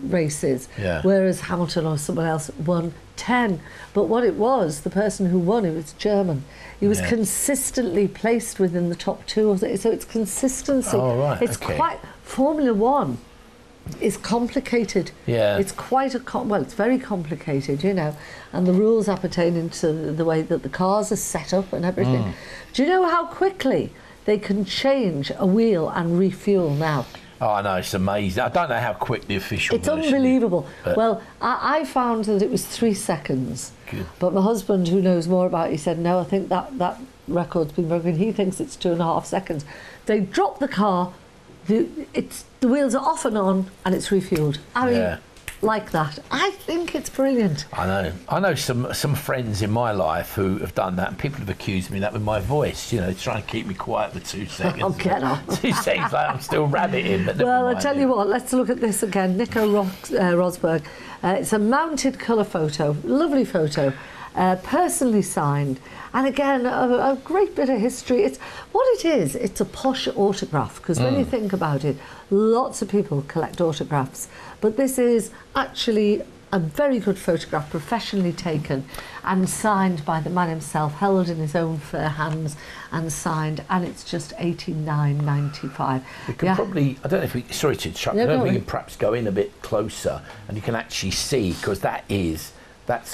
Speaker 1: races, whereas Hamilton or someone else won 10. But what it was, the person who won, it was German. He was consistently placed within the top 2 of it. So it's consistency.
Speaker 2: Oh, right,
Speaker 1: it's quite... Formula One is complicated.
Speaker 2: Yeah.
Speaker 1: It's quite it's very complicated, you know, and the rules appertaining to the way that the cars are set up and everything. Do you know how quickly they can change a wheel and refuel now?
Speaker 2: Oh, I know, it's amazing. I don't know how quick the official
Speaker 1: It's unbelievable. Well, I found that it was 3 seconds.
Speaker 2: Good.
Speaker 1: But my husband, who knows more about it, he said, no, I think that record's been broken. He thinks it's 2.5 seconds. They drop the car, the wheels are off and on, and it's refueled. I mean, like that. I think it's brilliant.
Speaker 2: I know some friends in my life who have done that, and people have accused me of that with my voice, you know, trying to keep me quiet for 2 seconds.
Speaker 1: Oh, get on.
Speaker 2: 2 seconds, like I'm still rabbiting. But
Speaker 1: well, I tell you what, let's look at this again. Nico Rosberg. It's a mounted colour photo, lovely photo, personally signed. And again, a great bit of history. It's what it is. It's a posh autograph, because when you think about it, lots of people collect autographs. But this is actually a very good photograph, professionally taken and signed by the man himself, held in his own fair hands and signed, and it's just $89.95.
Speaker 2: We could probably, I don't know if we, sorry to interrupt, I don't know if we could perhaps go in a bit closer and you can actually see, because that's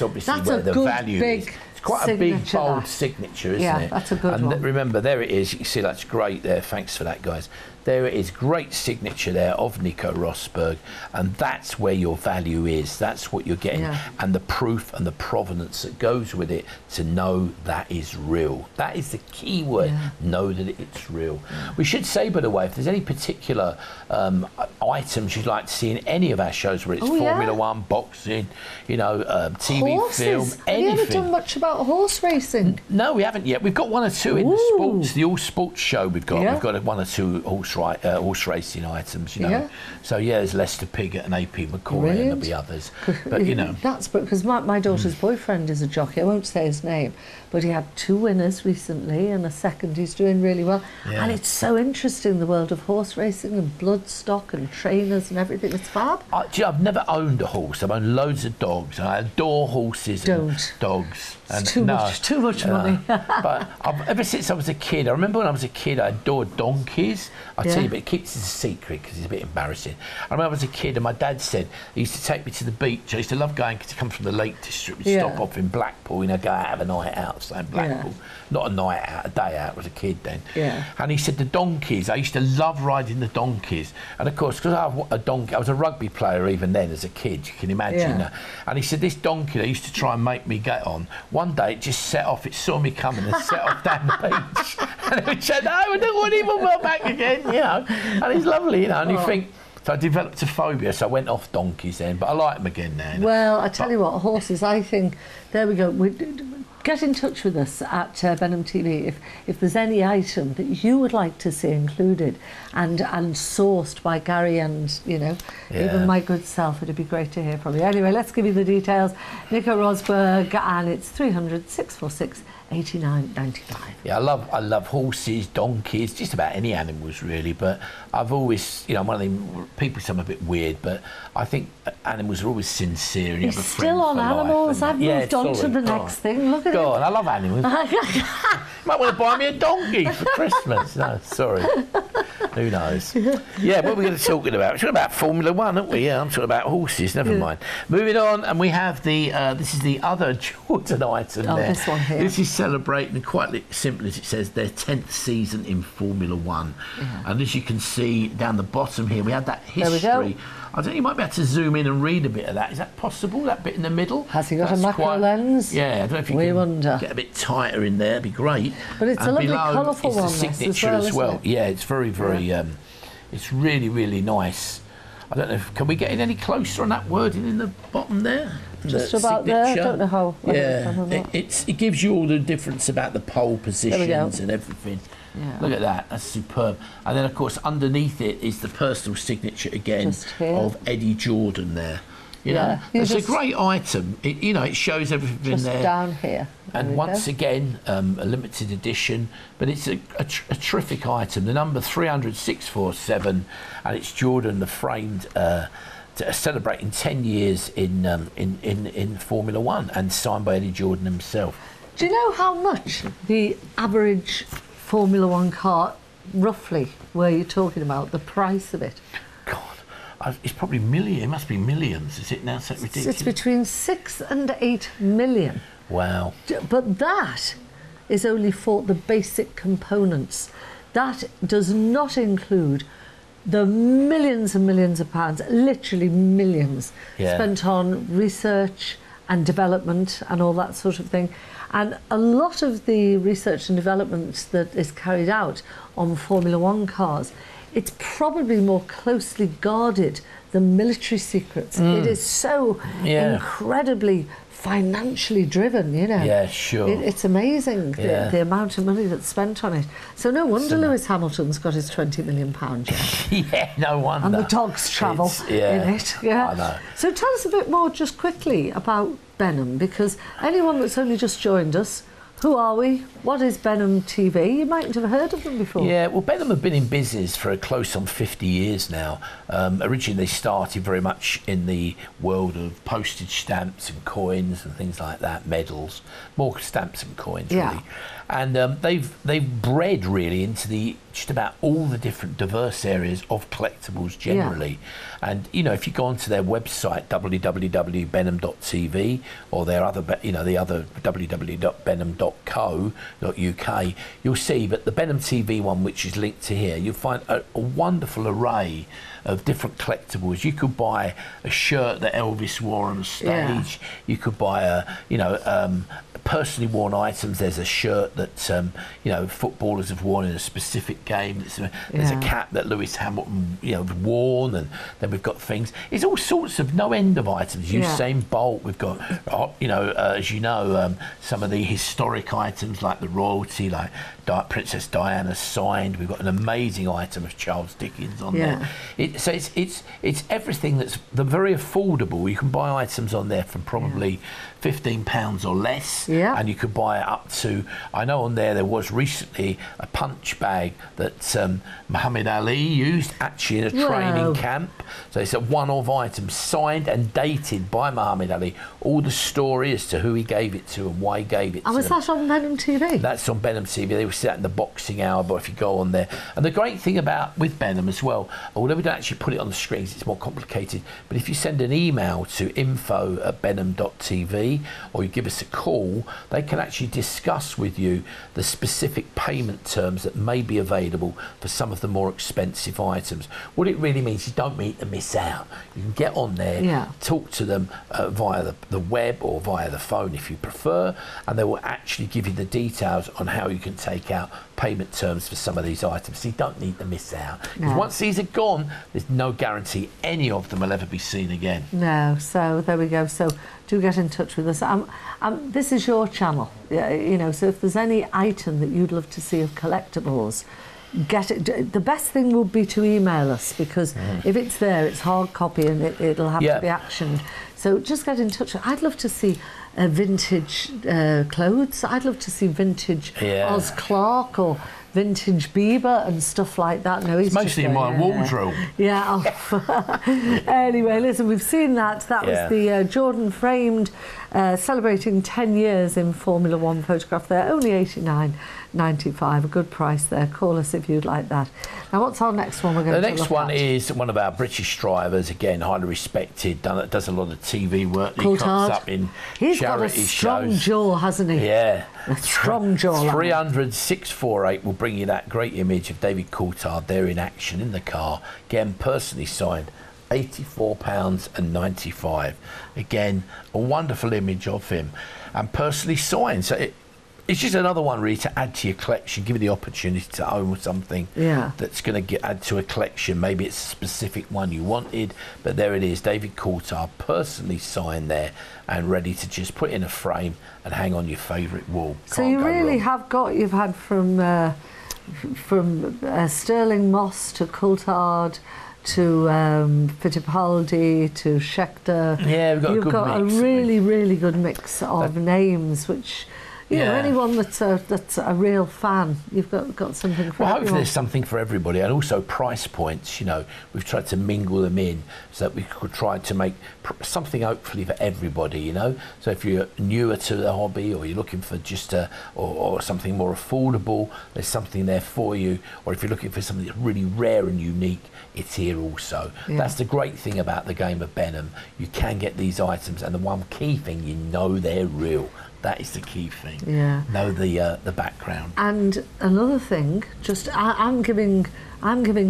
Speaker 2: obviously where the value is. It's quite a big, bold signature, isn't it?
Speaker 1: Yeah, that's a good one.
Speaker 2: And remember, there it is. You can see that's great there. Thanks for that, guys. There it is. Great signature there of Nico Rosberg. And that's where your value is. That's what you're getting. And the proof and the provenance that goes with it to know that is real. That is the key word. Know that it's real. We should say, by the way, if there's any particular items you'd like to see in any of our shows, where it's Formula One, boxing, you know, TV, film, anything.
Speaker 1: Have you ever done much about horse racing?
Speaker 2: No, we haven't yet. We've got 1 or 2 in the sports, the all sports show. We've got 1 or 2 horse racing items, you know. So there's Lester Piggott and AP McCoy, and there'll be others. But you know,
Speaker 1: that's because my daughter's boyfriend is a jockey. I won't say his name, but he had 2 winners recently, and a second. He's doing really well, and it's so interesting, the world of horse racing and bloodstock and trainers and everything. It's fab.
Speaker 2: I've never owned a horse. I've owned loads of dogs, and I adore horses and dogs. And
Speaker 1: it's too much money.
Speaker 2: But ever since I was a kid, I remember when I was a kid, I adored donkeys. I'll tell you, but it keeps it a secret because it's a bit embarrassing. I remember I was a kid, and my dad said he used to take me to the beach. I used to love going to come from the Lake District. We'd stop off in Blackpool, go out have a night out, so in Blackpool. Not a night out, a day out. I was a kid then. And he said the donkeys, I used to love riding the donkeys. And of course, because I was a rugby player even then as a kid, you can imagine that. And he said this donkey they used to try and make me get on. One day it just set off, it saw me coming and set off down the beach. And it said, no, I don't want him well back again, you know. And he's lovely, you know, and you think, so I developed a phobia, so I went off donkeys then, but I like them again now. You know?
Speaker 1: Well, I tell you what, horses, I think, there we go. get in touch with us at Benham TV if there's any item that you would like to see included and sourced by Gary and, you know, even my good self. It'd be great to hear from you. Anyway, let's give you the details. Nico Rosberg, and it's 300 646 89.95.
Speaker 2: Yeah, I love horses, donkeys, just about any animals really. But I've always, you know, I'm one of them people. Some are a bit weird, but I think animals are always sincere. And you have a friend
Speaker 1: still on
Speaker 2: for
Speaker 1: animals.
Speaker 2: life,
Speaker 1: I've moved on to the next thing. Look at it.
Speaker 2: Go on, I love animals. You might want to buy me a donkey for Christmas. No, sorry. Who knows? Yeah, what are we going to talk about? We're talking about Formula One, aren't we? Yeah, I'm talking about horses. Never mind. Moving on, and we have the. This is the other Jordan item there.
Speaker 1: This one here.
Speaker 2: This is celebrating, quite simple as it says, their 10th season in Formula One. And as you can see down the bottom here, we had that history.
Speaker 1: There we go.
Speaker 2: I think you might be able to zoom in and read a bit of that. Is that possible? That bit in the middle?
Speaker 1: Has he got a macro lens?
Speaker 2: Yeah, I don't know if you can get a bit tighter in there. It'd be great.
Speaker 1: But it's a lovely colourful one.
Speaker 2: It's the signature as well. Yeah, it's very, very. It's really, really nice. I don't know. Can we get in any closer on that wording in the bottom there?
Speaker 1: Just about there. I don't know how.
Speaker 2: It gives you all the difference about the pole positions and everything. Yeah. Look at that, that's superb. And then of course underneath it is the personal signature again of Eddie Jordan there. You know, it's a great item. It shows everything
Speaker 1: just
Speaker 2: there.
Speaker 1: Down here.
Speaker 2: And once again, a limited edition, but it's a terrific item. The number 300 647, and it's Jordan, the framed, celebrating 10 years in Formula One, and signed by Eddie Jordan himself.
Speaker 1: Do you know how much the average Formula One car, roughly, were you talking about, the price of it?
Speaker 2: God, it's probably million. It must be millions. Is it now so ridiculous?
Speaker 1: It's between 6 and 8 million.
Speaker 2: Wow.
Speaker 1: But that is only for the basic components. That does not include the millions and millions of pounds, literally millions, spent on research and development and all that sort of thing. And a lot of the research and development that is carried out on Formula One cars, it's probably more closely guarded than military secrets. It is so incredibly financially driven, you know.
Speaker 2: Yeah, sure.
Speaker 1: It's amazing the amount of money that's spent on it. So no wonder Lewis Hamilton's got his £20 million.
Speaker 2: Yeah, no wonder.
Speaker 1: And the dogs travel in it. Yeah.
Speaker 2: I know.
Speaker 1: So tell us a bit more just quickly about Benham, because anyone that's only just joined us, who are we? What is Benham TV? You mightn't have heard of them before.
Speaker 2: Yeah, well, Benham have been in business for close on 50 years now. Originally, they started very much in the world of postage stamps and coins and things like that, medals, more stamps and coins, really. And they've bred really into just about all the different diverse areas of collectibles generally. And you know, if you go onto their website www.benham.tv or their other, the other www.benham.co.uk, you'll see. But the Benham TV one, which is linked to here, you'll find a wonderful array of different collectibles. You could buy a shirt that Elvis wore on stage. You could buy personally worn items. There's a shirt that footballers have worn in a specific game. There's a cap that Lewis Hamilton worn, and then we've got things. It's all sorts of no end of items. Usain Bolt. We've got as you know, some of the historic items like the royalty, like Princess Diana signed. We've got an amazing item of Charles Dickens on there. So it's everything that's very affordable. You can buy items on there from probably £15 or less, and you could buy it up to, I know on there was recently a punch bag that Muhammad Ali used actually in a training camp. So it's a one-off item signed and dated by Muhammad Ali. All the story as to who he gave it to and why he gave it to him.
Speaker 1: Was that on Benham TV?
Speaker 2: That's on Benham TV. They were set in the boxing hour, but if you go on there. And the great thing with Benham as well, although we don't actually put it on the screens, it's more complicated, but if you send an email to info@benham.tv or you give us a call, they can actually discuss with you the specific payment terms that may be available for some of the more expensive items. What it really means, you don't need to miss out. You can get on there, talk to them via the web or via the phone if you prefer, and they will actually give you the details on how you can take work out payment terms for some of these items. So you don't need to miss out. No. Once these are gone, there's no guarantee any of them will ever be seen again.
Speaker 1: No, so there we go. So do get in touch with us. This is your channel, you know, so if there's any item that you'd love to see of collectibles, get it. The best thing would be to email us, because if it's there, it's hard copy and it'll have to be actioned. So just get in touch. I'd love to see vintage clothes. I'd love to see vintage Oz Clarke or vintage Bieber and stuff like that. No,
Speaker 2: it's mostly in my wardrobe.
Speaker 1: Yeah. Anyway, listen, we've seen that. That was the Jordan framed celebrating 10 years in Formula One photograph there. Only $89.95, a good price there. Call us if you'd like that. Now, what's our next one we're going to look at? The next one
Speaker 2: is one of our British drivers, again, highly respected, does a lot of TV work. He comes up in
Speaker 1: He's
Speaker 2: charity
Speaker 1: got a strong
Speaker 2: shows.
Speaker 1: jaw, hasn't he?
Speaker 2: Yeah.
Speaker 1: A strong jaw.
Speaker 2: 300-648 will bring you that great image of David Coulthard there in action in the car, again, personally signed. £84.95. Again, a wonderful image of him and personally signed. So it's just another one really to add to your collection, give you the opportunity to own something that's going to add to a collection. Maybe it's a specific one you wanted, but there it is, David Coulthard, personally signed there and ready to just put in a frame and hang on your favourite wall.
Speaker 1: So you really have got, you've had from Sterling Moss to Coulthard to Fittipaldi to Scheckter.
Speaker 2: Yeah, we've got
Speaker 1: You've
Speaker 2: a good
Speaker 1: got
Speaker 2: mix.
Speaker 1: A really good mix of names, which, you know, anyone that's a real fan, you've got something for everyone.
Speaker 2: Hopefully there's something for everybody, and also price points. You know, we've tried to mingle them in so that we could try to make something hopefully for everybody. You know, so if you're newer to the hobby or you're looking for just or something more affordable, there's something there for you. Or if you're looking for something that's really rare and unique, it's here also. That's the great thing about the game of Benham. You can get these items, and the one key thing, you know they're real. That is the key thing. Yeah. Know the background.
Speaker 1: And another thing, just I'm giving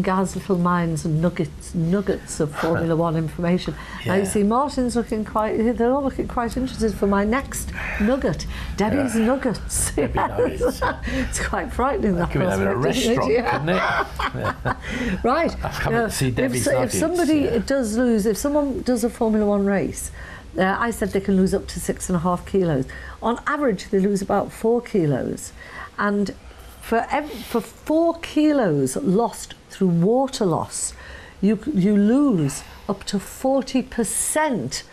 Speaker 1: Gaz little minds and nuggets of Formula One information. Now you see, Martin's looking they're all looking quite interested for my next nugget, Debbie's Nuggets.
Speaker 2: Nuggets.
Speaker 1: It's quite frightening, that
Speaker 2: could be having a restaurant, couldn't it?
Speaker 1: Right.
Speaker 2: I've come to see Debbie's Nuggets.
Speaker 1: If somebody does lose, if someone does a Formula One race, I said they can lose up to 6.5 kilos. On average, they lose about 4 kilos. And for 4 kilos lost through water loss, you lose up to 40%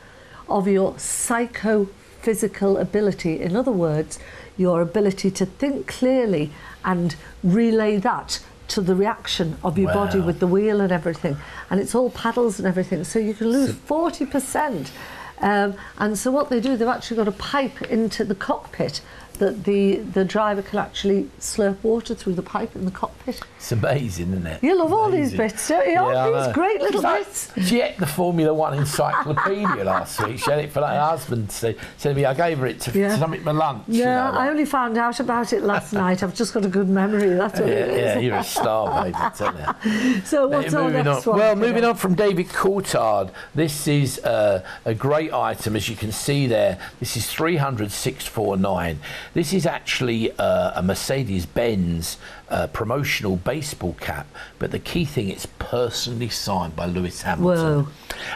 Speaker 1: of your psychophysical ability. In other words, your ability to think clearly and relay that to the reaction of your body with the wheel and everything. And it's all paddles and everything. So you can lose 40%. And so what they do, they've actually got a pipe into the cockpit that the driver can actually slurp water through the pipe in the cockpit.
Speaker 2: It's amazing, isn't it?
Speaker 1: You love all these bits, don't you? These great little bits.
Speaker 2: She ate the Formula One encyclopedia last week. She had it for her husband. Said to me, I gave her it to something for lunch.
Speaker 1: Yeah, I only found out about it last night. I've just got a good memory, that's what it is.
Speaker 2: Yeah, you're a star, baby, I tell you.
Speaker 1: So what's our next one?
Speaker 2: Well, moving on from David Coulthard, this is a great item, as you can see there. This is 300-649. This is actually a Mercedes-Benz promotional baseball cap, but the key thing, it's personally signed by Lewis Hamilton.
Speaker 1: Whoa.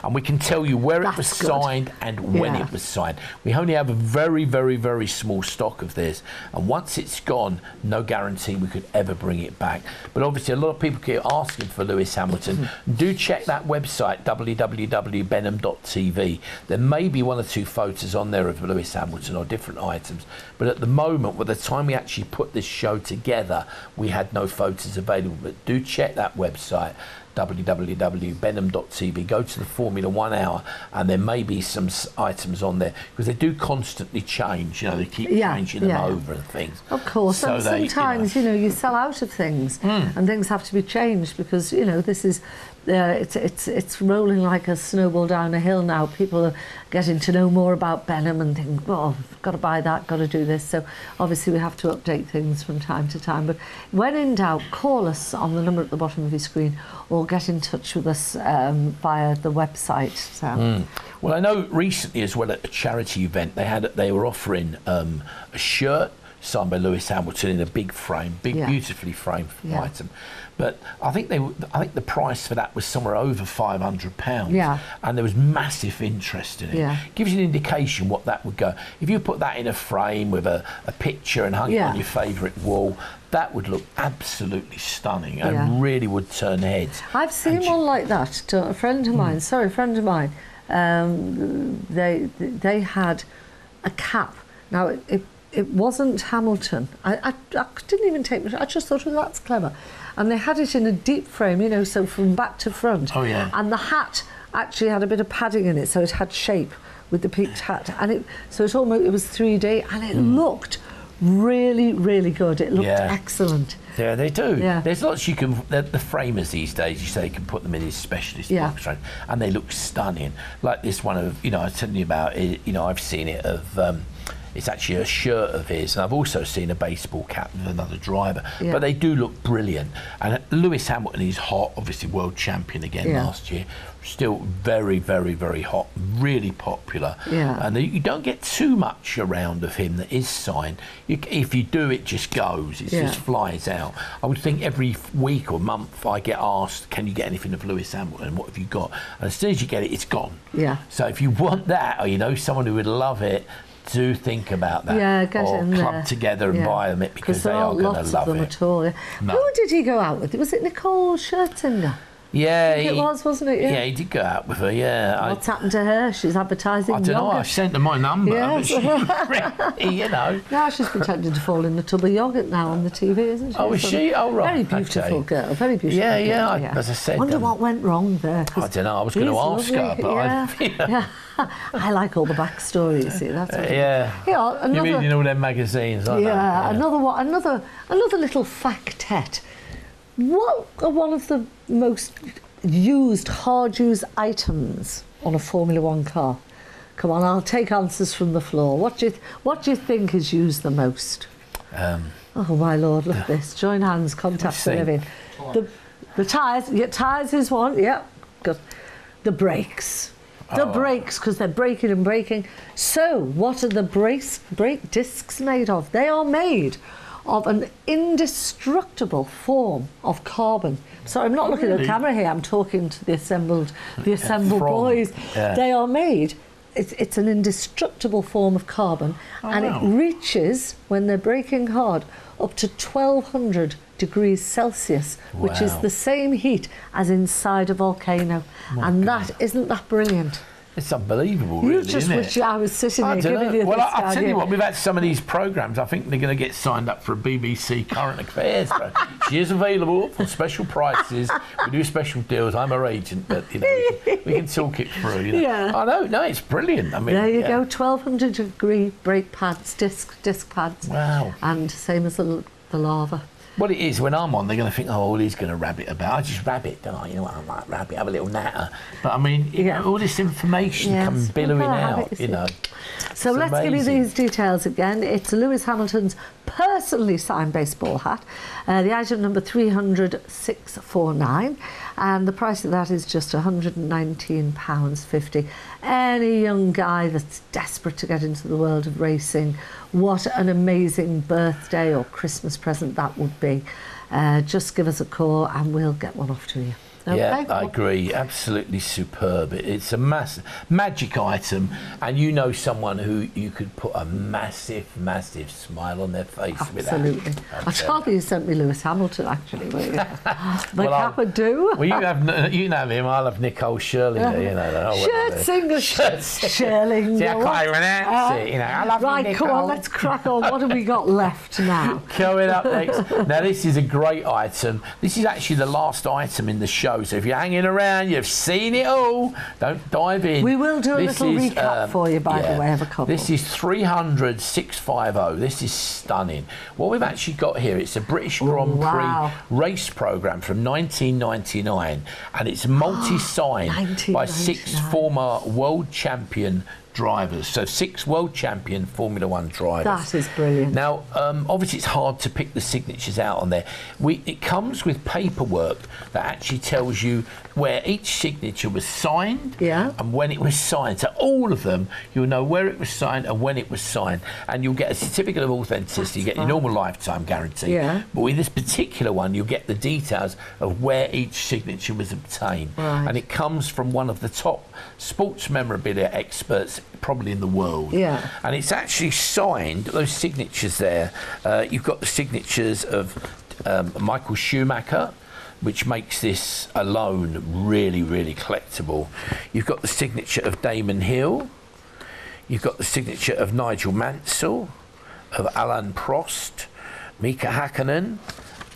Speaker 2: And we can tell you where it was signed and when it was signed. We only have a very small stock of this, and once it's gone, no guarantee we could ever bring it back. But obviously a lot of people keep asking for Lewis Hamilton. Do check that website, www.benham.tv. There may be 1 or 2 photos on there of Lewis Hamilton or different items, but at the moment, by the time we actually put this show together, we had no photos available. But do check that website, www.benham.tv. Go to the Formula 1 hour, and there may be some items on there, because they do constantly change. You know, they keep changing them over and things.
Speaker 1: Of course, so and sometimes you sell out of things, and things have to be changed, because this is it's rolling like a snowball down a hill now. People are getting to know more about Benham and think, well, got to buy that, got to do this. So obviously we have to update things from time to time. But when in doubt, call us on the number at the bottom of your screen, or get in touch with us via the website. So.
Speaker 2: Well, I know recently as well, at a charity event, they were offering a shirt signed by Lewis Hamilton in a big frame, beautifully framed item. But I think the price for that was somewhere over £500.
Speaker 1: Yeah.
Speaker 2: And there was massive interest in it.
Speaker 1: Yeah.
Speaker 2: Gives you an indication what that would go. If you put that in a frame with a picture and hung it on your favourite wall, that would look absolutely stunning and really would turn heads.
Speaker 1: I've seen one like that. A friend of mine, they had a cap. Now, it wasn't Hamilton. I didn't even take much. I just thought, well, that's clever. And they had it in a deep frame, you know, so from back to front.
Speaker 2: Oh, yeah.
Speaker 1: And the hat actually had a bit of padding in it, so it had shape with the peaked hat. And it was 3D, and it looked really, really good. It looked excellent.
Speaker 2: Yeah, they do.
Speaker 1: Yeah.
Speaker 2: There's lots you can. The framers these days, you say, you can put them in these specialist box frames, and they look stunning. Like this one of, you know, I was telling you about. You know, I've seen it of. It's actually a shirt of his, and I've also seen a baseball cap of another driver. Yeah. But they do look brilliant. And Lewis Hamilton is hot, obviously world champion again last year. Still very, very, very hot, really popular.
Speaker 1: Yeah.
Speaker 2: And you don't get too much around of him that is signed. If you do, it just goes. It just flies out. I would think every week or month I get asked, can you get anything of Lewis Hamilton? What have you got? And as soon as you get it, it's gone.
Speaker 1: Yeah.
Speaker 2: So if you want that, or you know someone who would love it, do think about that.
Speaker 1: Yeah, get
Speaker 2: or
Speaker 1: it in
Speaker 2: club
Speaker 1: there.
Speaker 2: together and buy them because they are going to love
Speaker 1: them
Speaker 2: it.
Speaker 1: At all. Yeah.
Speaker 2: No.
Speaker 1: Who did he go out with? Was it Nicole Scherzinger?
Speaker 2: Yeah,
Speaker 1: it was, wasn't it?
Speaker 2: Yeah, he did go out with her. Yeah.
Speaker 1: What's happened to her? She's advertising.
Speaker 2: I don't know. I sent her my number.
Speaker 1: Yes.
Speaker 2: But she, you know.
Speaker 1: Now she's pretending to fall in the tub of yoghurt now on the TV, isn't she?
Speaker 2: Oh, is she? Oh, right.
Speaker 1: Very beautiful girl. Very beautiful.
Speaker 2: Yeah,
Speaker 1: girl,
Speaker 2: yeah. As I said.
Speaker 1: Wonder what went wrong there.
Speaker 2: I don't know. I was going to ask her, but
Speaker 1: I like all the backstory. You see, that's what
Speaker 2: You're reading all them magazines, aren't you?
Speaker 1: Yeah. Another little factette. What are one of the most hard used items on a Formula One car? Come on, I'll take answers from the floor. What do you think is used the most? Oh my lord, look at this. Join hands, contact the living. The tyres. Yeah, tyres is one. Yeah, good. The brakes. The brakes, because they're braking and braking. So, what are the brake discs made of? They are made of an indestructible form of carbon. So I'm not looking at the camera here, I'm talking to the assembled boys. Yeah. They are made, it's an indestructible form of carbon, and it reaches, when they're braking hard, up to 1200 degrees Celsius, which is the same heat as inside a volcano. Isn't that brilliant?
Speaker 2: It's unbelievable, really,
Speaker 1: just
Speaker 2: isn't
Speaker 1: wish
Speaker 2: it?
Speaker 1: I was sitting here giving you
Speaker 2: Well,
Speaker 1: this
Speaker 2: I'll tell you what, we've had some of these programmes, I think they're going to get signed up for a BBC Current Affairs. So she is available for special prices. We do special deals. I'm her agent, but you know, we can talk it through. You know.
Speaker 1: Yeah.
Speaker 2: I know, no, it's brilliant. I mean,
Speaker 1: there you go, 1200 degree brake pads, disc pads.
Speaker 2: Wow.
Speaker 1: And same as the lava.
Speaker 2: Well, it is. When I'm on, they're going to think, oh, he's going to rabbit about. I just rabbit, don't I? You know what? I might rabbit, have a little natter. But I mean, you know, all this information comes billowing out, you know.
Speaker 1: So let's give you these details again. It's Lewis Hamilton's personally signed baseball hat. The item number 300,649. And the price of that is just £119.50. Any young guy that's desperate to get into the world of racing, what an amazing birthday or Christmas present that would be. Just give us a call and we'll get one off to you. Okay.
Speaker 2: Yeah, I agree. Absolutely superb. It's a massive magic item, and you know someone who you could put a massive, massive smile on their face with that.
Speaker 1: Absolutely. I thought you sent me Lewis Hamilton, actually. The cap would do.
Speaker 2: Well, you can have him. I'll have Nicole Scherzinger. You know,
Speaker 1: Scherzinger.
Speaker 2: See, I can't even announce it. You know, I love
Speaker 1: right,
Speaker 2: Nicole.
Speaker 1: Come on, let's crack on. What have we got left now?
Speaker 2: Coming up next. Now, this is a great item. This is actually the last item in the show. So if you're hanging around, you've seen it all. Don't dive in.
Speaker 1: We will do a little recap for you, by the way, of a couple.
Speaker 2: This is 300,650. This is stunning. What we've actually got here, it's a British Grand Prix race programme from 1999, and it's multi-signed by 6 former world champion drivers. So 6 world champion Formula One drivers.
Speaker 1: That is brilliant.
Speaker 2: Now, obviously it's hard to pick the signatures out on there. It comes with paperwork that actually tells you where each signature was signed and when it was signed. So all of them, you'll know where it was signed and when it was signed. And you'll get a certificate of authenticity, you get your normal lifetime guarantee. But with this particular one, you'll get the details of where each signature was obtained. And it comes from one of the top sports memorabilia experts probably in the world. And it's actually signed, those signatures there, you've got the signatures of Michael Schumacher, which makes this alone really, really collectible. You've got the signature of Damon Hill, you've got the signature of Nigel Mansell, of Alain Prost, Mika Hakkinen,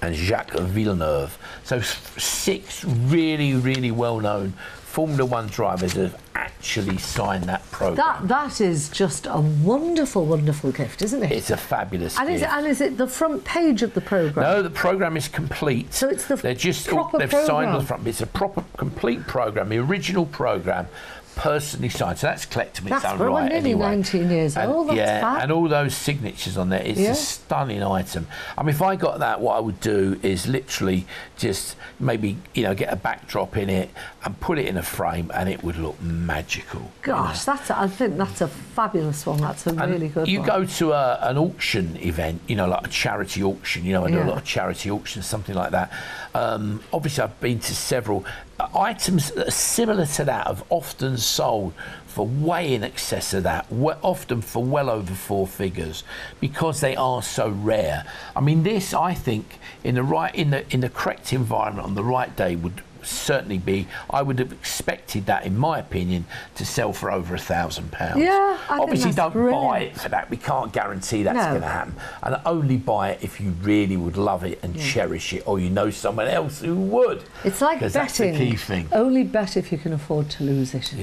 Speaker 2: and Jacques Villeneuve. So 6 really, really well-known Formula One drivers have actually signed that programme.
Speaker 1: That is just a wonderful, wonderful gift, isn't it?
Speaker 2: It's a fabulous gift.
Speaker 1: Is it the front page of the programme?
Speaker 2: No, the programme is complete.
Speaker 1: So it's the proper
Speaker 2: they've signed on the front. It's a proper, complete programme, the original programme, personally signed. So that's collectible in its own right
Speaker 1: nearly
Speaker 2: anyway.
Speaker 1: 19 years old. That's fab.
Speaker 2: And all those signatures on there. It's a stunning item. I mean, if I got that, what I would do is literally just maybe, get a backdrop in it and put it in a frame, and it would look magical.
Speaker 1: Gosh, I think that's a fabulous one. That's a really good one.
Speaker 2: You go to an auction event, like a charity auction, I do a lot of charity auctions, something like that. Obviously, I've been to several. Items that are similar to that have often sold for way in excess of that, often for well over 4 figures, because they are so rare. I mean, this, I think, in the correct environment on the right day would certainly be. I would have expected that, in my opinion, to sell for over £1,000.
Speaker 1: Yeah,
Speaker 2: obviously don't buy it for that. We can't guarantee that's going to happen, and only buy it if you really would love it and cherish it, or you know someone else who would.
Speaker 1: It's like betting.
Speaker 2: That's the key thing.
Speaker 1: Only bet if you can afford to lose it.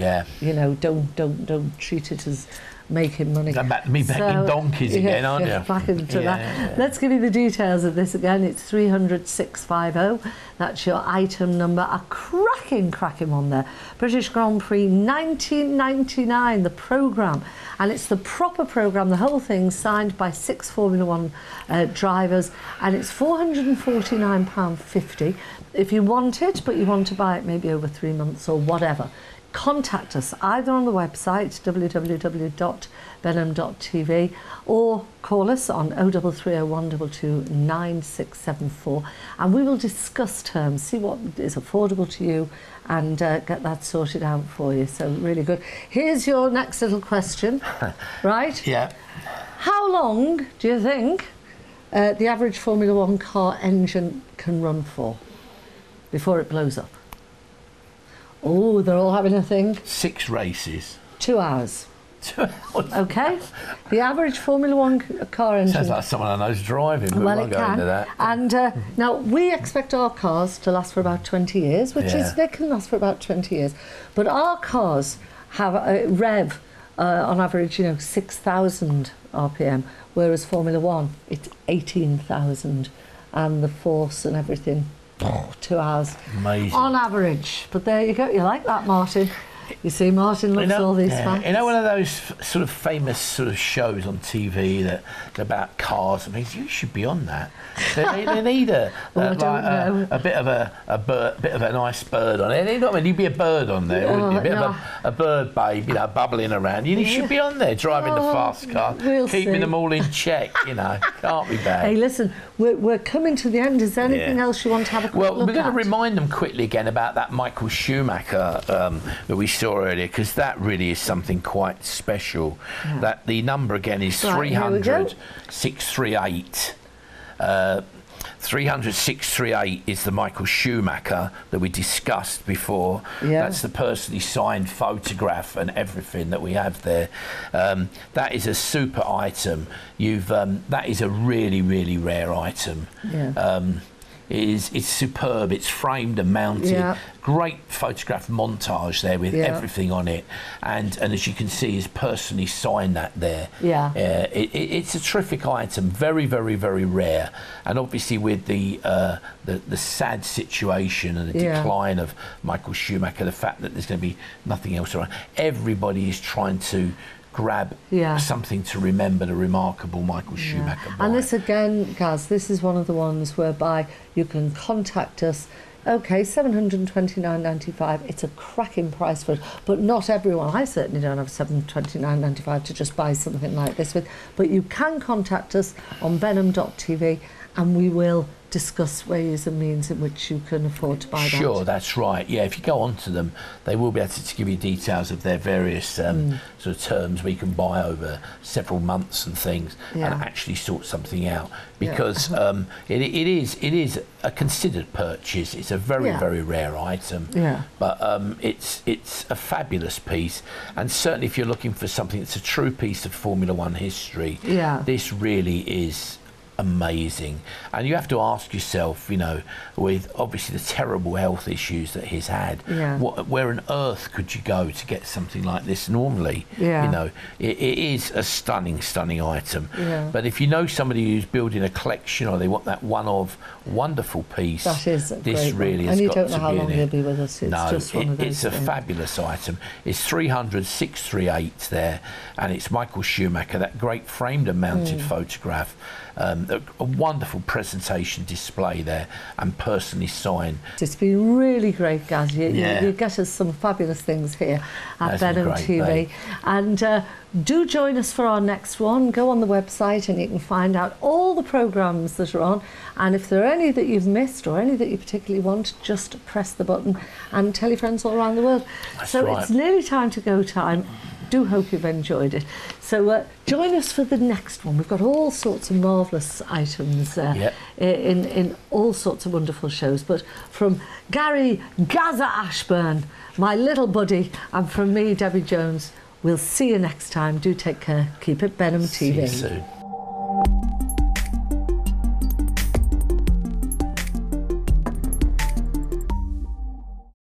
Speaker 1: Don't treat it as making money.
Speaker 2: Back in donkeys again, aren't you?
Speaker 1: Back into that. Let's give you the details of this again. It's 300 650. That's your item number. A cracking one there. British Grand Prix 1999, the programme. And it's the proper programme, the whole thing, signed by 6 Formula One drivers. And it's £449.50. If you want it, but you want to buy it maybe over 3 months or whatever, contact us either on the website www.benham.tv or call us on 03301 9674, and we will discuss terms, see what is affordable to you, and get that sorted out for you. So really good. Here's your next little question. Right?
Speaker 2: Yeah.
Speaker 1: How long do you think the average Formula One car engine can run for before it blows up? Oh, they're all having a thing.
Speaker 2: 6 races.
Speaker 1: 2 hours.
Speaker 2: 2 hours.
Speaker 1: Okay. The average Formula One car engine.
Speaker 2: Sounds like someone I know's driving. But
Speaker 1: well,
Speaker 2: we'll
Speaker 1: it
Speaker 2: go
Speaker 1: can.
Speaker 2: into that.
Speaker 1: And now we expect our cars to last for about 20 years, which is, they can last for about 20 years. But our cars have a rev on average, 6,000 RPM, whereas Formula One, it's 18,000, and the force and everything. 2 hours.
Speaker 2: Amazing.
Speaker 1: On average. But there you go. You like that, Martin? You see, Martin loves all these facts.
Speaker 2: One of those sort of famous sort of shows on TV that about cars and things. You should be on that. They need a bit of a nice bird on it. You know what I mean? You'd be a bird on there, wouldn't you? A bit of a bird babe, bubbling around. You should be on there, driving the fast car, keeping them all in check. Can't be bad.
Speaker 1: Hey, listen, we're coming to the end. Is there anything else you want to have a quick look at?
Speaker 2: Well, we're going to remind them quickly again about that Michael Schumacher that we saw earlier, because that really is something quite special. That the number again is 300 638. 300 638 is the Michael Schumacher that we discussed before. That's the personally signed photograph and everything that we have there. That is a super item. That is a really, really rare item. it's superb. It's framed and mounted. Great photograph montage there with everything on it, and as you can see, he's personally signed that there. It's a terrific item, very, very, very rare, and obviously with the sad situation and the decline of Michael Schumacher, the fact that there's going to be nothing else around, everybody is trying to grab something to remember the remarkable Michael Schumacher.
Speaker 1: And this again, Gaz, this is one of the ones whereby you can contact us. Okay, $729.95. It's a cracking price for it, but not everyone. I certainly don't have $729.95 to just buy something like this with. But you can contact us on benham.tv, and we will discuss ways and means in which you can afford to buy that.
Speaker 2: Sure, that's right. Yeah, if you go on to them, they will be able to give you details of their various sort of terms where you can buy over several months and things and actually sort something out. Because it is a considered purchase. It's a very, very rare item. But it's a fabulous piece. And certainly if you're looking for something that's a true piece of Formula One history, this really is amazing. And you have to ask yourself, you know, with obviously the terrible health issues that he's had, where on earth could you go to get something like this normally? You know, it is a stunning item. But if you know somebody who's building a collection, or they want that one-of wonderful piece,
Speaker 1: that is
Speaker 2: this really has got to be in it.
Speaker 1: And you don't know how long he'll be with us. It's just one of those
Speaker 2: it's a fabulous item. It's 300,638 there, and it's Michael Schumacher, that great framed and mounted photograph. A wonderful presentation display there, and personally signed.
Speaker 1: It's been really great, Gaz. You get us some fabulous things here at Benham TV. And do join us for our next one. Go on the website and you can find out all the programmes that are on. And if there are any that you've missed or any that you particularly want, just press the button and tell your friends all around the world. It's nearly time to go time. Do hope you've enjoyed it. So join us for the next one. We've got all sorts of marvellous items in all sorts of wonderful shows. But from Gary Gaza Ashburn, my little buddy, and from me, Debbie Jones, we'll see you next time. Do take care. Keep it Benham TV.
Speaker 2: See you soon.